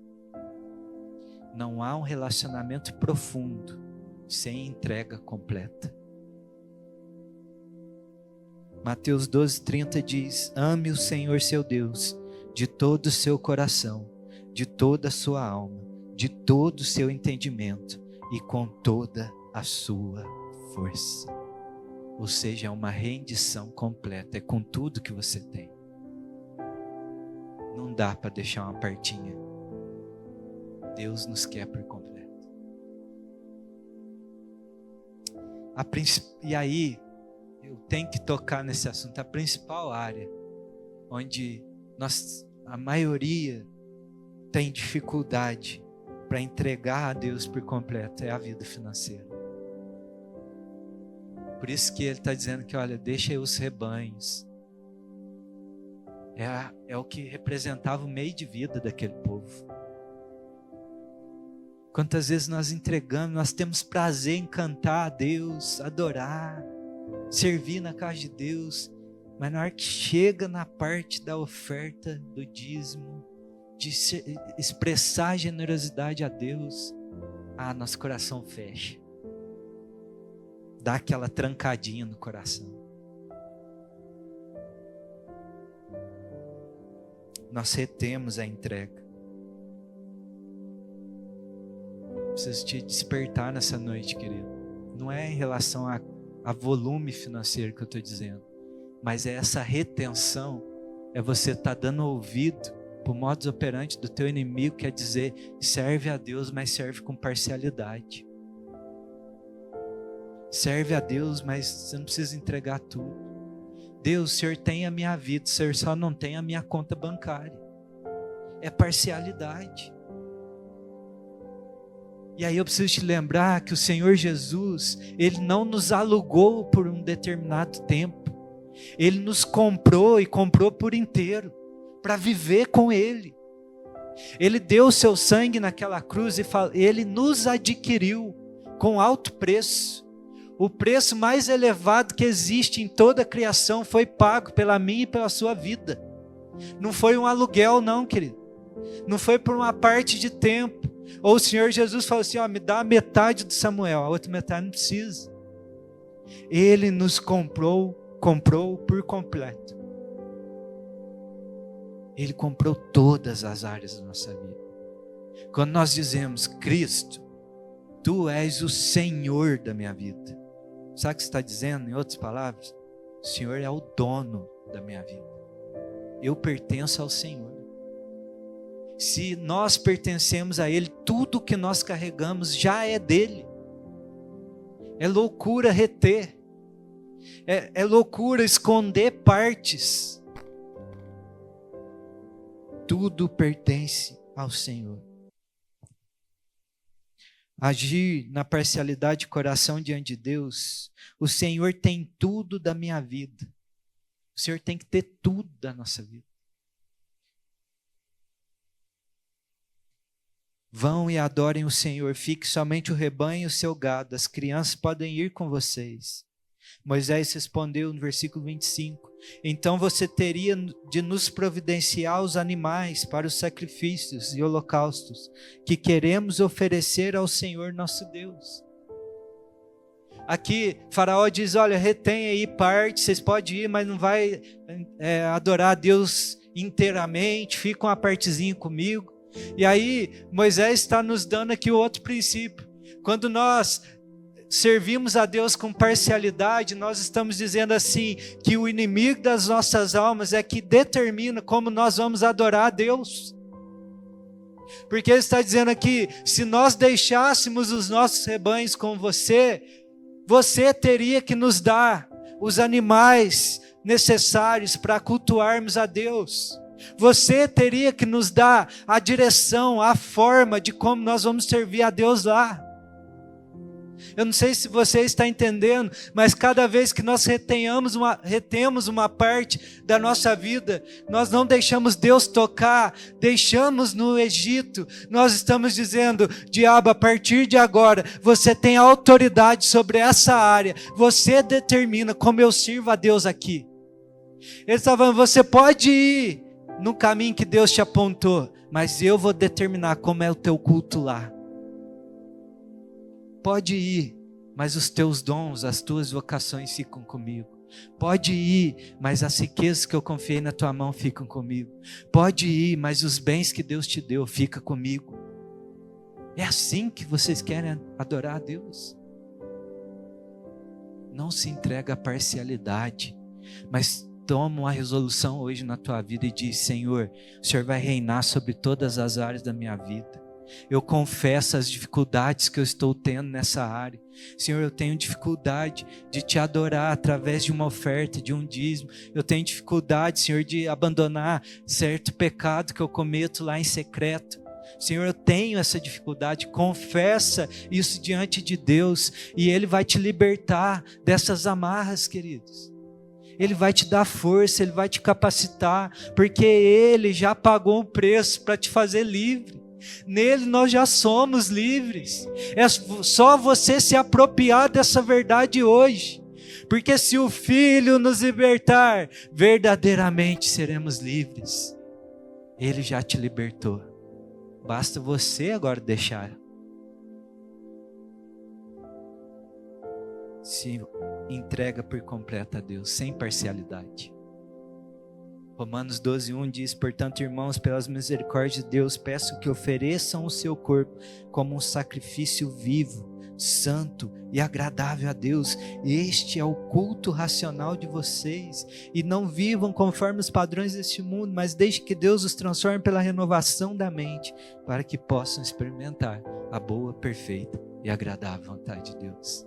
Não há um relacionamento profundo sem entrega completa. Mateus 12:30 diz: ame o Senhor seu Deus de todo o seu coração, de toda a sua alma, de todo o seu entendimento e com toda a sua força. Ou seja, é uma rendição completa, é com tudo que você tem. Não dá para deixar uma partinha. Deus nos quer por completo. E aí, eu tenho que tocar nesse assunto. A principal área onde a maioria tem dificuldade para entregar a Deus por completo é a vida financeira. Por isso que ele está dizendo que, olha, deixa aí os rebanhos. É o que representava o meio de vida daquele povo. Quantas vezes nós entregamos, nós temos prazer em cantar a Deus, adorar, servir na casa de Deus, mas na hora que chega na parte da oferta, do dízimo, de expressar a generosidade a Deus, nosso coração fecha. Dá aquela trancadinha no coração. Nós retemos a entrega. Preciso te despertar nessa noite, querido. Não é em relação a volume financeiro que eu estou dizendo, mas é essa retenção, é você estar dando ouvido para o modus operandi do teu inimigo, quer dizer, serve a Deus, mas serve com parcialidade. Serve a Deus, mas você não precisa entregar tudo. Deus, o Senhor tem a minha vida, o Senhor só não tem a minha conta bancária. É parcialidade. E aí eu preciso te lembrar que o Senhor Jesus, Ele não nos alugou por um determinado tempo. Ele nos comprou e comprou por inteiro, para viver com Ele. Ele deu o seu sangue naquela cruz e Ele nos adquiriu com alto preço. O preço mais elevado que existe em toda a criação foi pago pela minha e pela sua vida. Não foi um aluguel não, querido. Não foi por uma parte de tempo. Ou o Senhor Jesus falou assim, me dá a metade do Samuel, a outra metade não precisa. Ele nos comprou por completo. Ele comprou todas as áreas da nossa vida. Quando nós dizemos, Cristo, Tu és o Senhor da minha vida. Sabe o que você está dizendo, em outras palavras? O Senhor é o dono da minha vida. Eu pertenço ao Senhor. Se nós pertencemos a Ele, tudo que nós carregamos já é dele. É loucura reter. É loucura esconder partes. Tudo pertence ao Senhor. Agir na parcialidade de coração diante de Deus. O Senhor tem tudo da minha vida. O Senhor tem que ter tudo da nossa vida. Vão e adorem o Senhor, fique somente o rebanho e o seu gado, as crianças podem ir com vocês. Moisés respondeu no versículo 25, então você teria de nos providenciar os animais para os sacrifícios e holocaustos que queremos oferecer ao Senhor nosso Deus. Aqui Faraó diz, olha, retém aí parte, vocês podem ir, mas não vai adorar a Deus inteiramente, fica uma partezinha comigo. E aí Moisés está nos dando aqui outro princípio. Quando nós servimos a Deus com parcialidade, nós estamos dizendo assim, que o inimigo das nossas almas é que determina como nós vamos adorar a Deus. Porque ele está dizendo aqui, se nós deixássemos os nossos rebanhos com você, você teria que nos dar os animais necessários para cultuarmos a Deus. Você teria que nos dar a direção, a forma de como nós vamos servir a Deus lá. Eu não sei se você está entendendo, mas cada vez que nós retemos uma parte da nossa vida, nós não deixamos Deus tocar, deixamos no Egito, nós estamos dizendo, diabo, a partir de agora, você tem autoridade sobre essa área, você determina como eu sirvo a Deus aqui. Ele está falando, você pode ir no caminho que Deus te apontou, mas eu vou determinar como é o teu culto lá. Pode ir, mas os teus dons, as tuas vocações ficam comigo. Pode ir, mas as riquezas que eu confiei na tua mão ficam comigo. Pode ir, mas os bens que Deus te deu ficam comigo. É assim que vocês querem adorar a Deus? Não se entrega à parcialidade, mas toma uma resolução hoje na tua vida e diz, Senhor, o Senhor vai reinar sobre todas as áreas da minha vida. Eu confesso as dificuldades que eu estou tendo nessa área. Senhor, eu tenho dificuldade de te adorar através de uma oferta, de um dízimo. Eu tenho dificuldade, Senhor, de abandonar certo pecado que eu cometo lá em secreto. Senhor, eu tenho essa dificuldade. Confessa isso diante de Deus e Ele vai te libertar dessas amarras, queridos. Ele vai te dar força, Ele vai te capacitar, porque Ele já pagou um preço para te fazer livre. Nele nós já somos livres. É só você se apropriar dessa verdade hoje. Porque se o Filho nos libertar, verdadeiramente seremos livres. Ele já te libertou. Basta você agora deixar. Se entrega por completo a Deus, sem parcialidade. Romanos 12:1 diz, portanto, irmãos, pelas misericórdias de Deus, peço que ofereçam o seu corpo como um sacrifício vivo, santo e agradável a Deus. Este é o culto racional de vocês. E não vivam conforme os padrões deste mundo, mas deixe que Deus os transforme pela renovação da mente, para que possam experimentar a boa, perfeita e agradável vontade de Deus.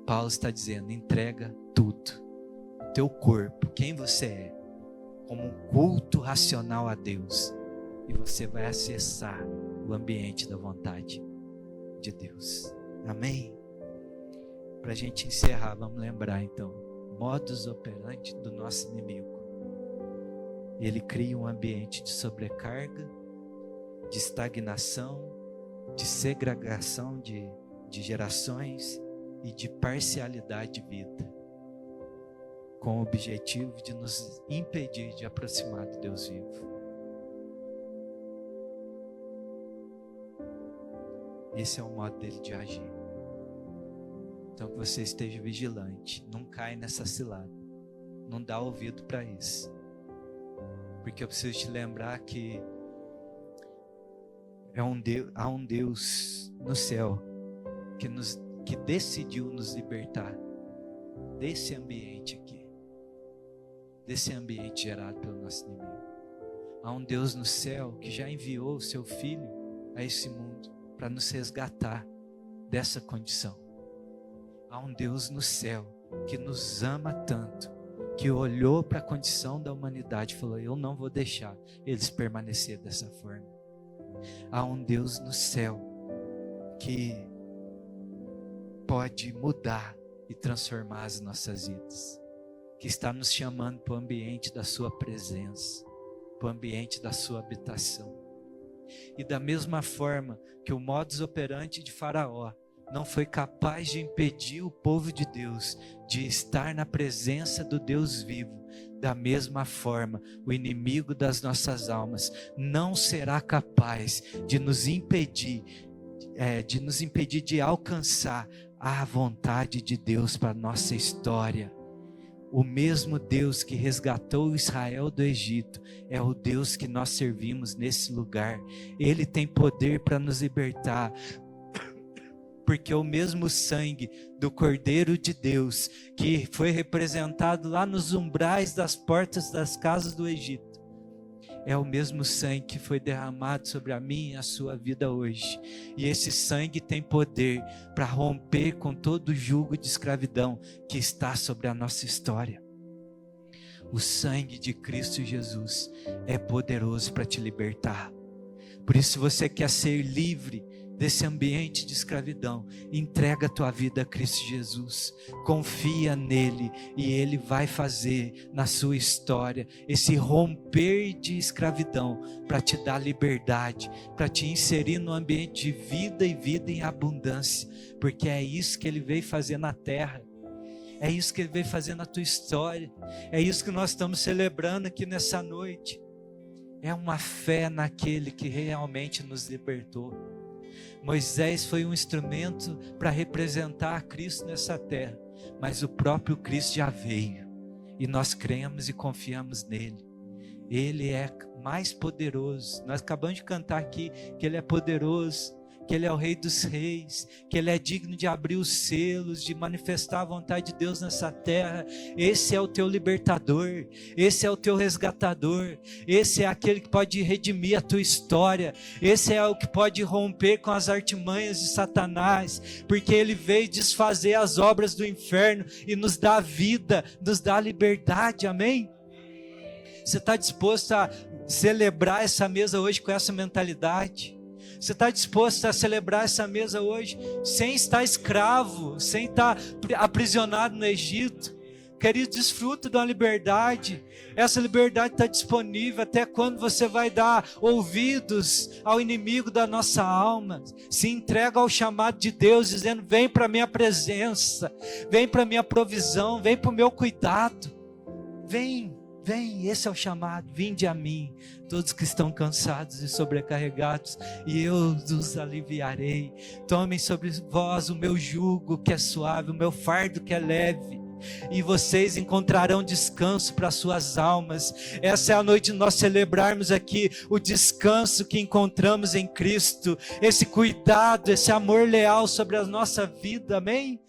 Paulo está dizendo, entrega tudo. O teu corpo, quem você é, como um culto racional a Deus, e você vai acessar o ambiente da vontade. de Deus. Amém? Para a gente encerrar, vamos lembrar então, modus operandi do nosso inimigo. Ele cria um ambiente de sobrecarga, de estagnação, de segregação de gerações e de parcialidade de vida, com o objetivo de nos impedir de aproximar do Deus vivo. Esse é o modo dele de agir. Então que você esteja vigilante, não cai nessa cilada, não dá ouvido para isso, porque eu preciso te lembrar que há um Deus no céu que decidiu nos libertar desse ambiente aqui, desse ambiente gerado pelo nosso inimigo. Há um Deus no céu que já enviou o seu Filho a esse mundo para nos resgatar dessa condição. Há um Deus no céu que nos ama tanto, que olhou para a condição da humanidade e falou: eu não vou deixar eles permanecer dessa forma. Há um Deus no céu que pode mudar e transformar as nossas vidas, que está nos chamando para o ambiente da sua presença, para o ambiente da sua habitação. E da mesma forma que o modus operandi de Faraó não foi capaz de impedir o povo de Deus de estar na presença do Deus vivo, da mesma forma, o inimigo das nossas almas não será capaz de nos impedir de alcançar a vontade de Deus para a nossa história. O mesmo Deus que resgatou Israel do Egito é o Deus que nós servimos nesse lugar. Ele tem poder para nos libertar, porque o mesmo sangue do Cordeiro de Deus, que foi representado lá nos umbrais das portas das casas do Egito, é o mesmo sangue que foi derramado sobre a minha e a sua vida hoje. E esse sangue tem poder para romper com todo o jugo de escravidão que está sobre a nossa história. O sangue de Cristo Jesus é poderoso para te libertar. Por isso, se você quer ser livre desse ambiente de escravidão, entrega a tua vida a Cristo Jesus, confia nele e ele vai fazer na sua história esse romper de escravidão para te dar liberdade, para te inserir no ambiente de vida e vida em abundância, porque é isso que ele veio fazer na terra. É isso que ele veio fazer na tua história. É isso que nós estamos celebrando aqui nessa noite. É uma fé naquele que realmente nos libertou. Moisés foi um instrumento para representar Cristo nessa terra, mas o próprio Cristo já veio, e nós cremos e confiamos nele. Ele é mais poderoso. Nós acabamos de cantar aqui que ele é poderoso, que ele é o Rei dos Reis, que ele é digno de abrir os selos, de manifestar a vontade de Deus nessa terra. Esse é o teu libertador, esse é o teu resgatador, esse é aquele que pode redimir a tua história, esse é o que pode romper com as artimanhas de Satanás, porque ele veio desfazer as obras do inferno e nos dá vida, nos dá liberdade, amém? Você está disposto a celebrar essa mesa hoje com essa mentalidade? Você está disposto a celebrar essa mesa hoje sem estar escravo, sem estar aprisionado no Egito? Querido, desfruta de uma liberdade. Essa liberdade está disponível até quando você vai dar ouvidos ao inimigo da nossa alma. Se entrega ao chamado de Deus, dizendo: vem para a minha presença, vem para a minha provisão, vem para o meu cuidado. Vem, esse é o chamado. Vinde a mim, todos que estão cansados e sobrecarregados, e eu os aliviarei. Tomem sobre vós o meu jugo que é suave, o meu fardo que é leve, e vocês encontrarão descanso para suas almas. Essa é a noite de nós celebrarmos aqui o descanso que encontramos em Cristo, esse cuidado, esse amor leal sobre a nossa vida, amém?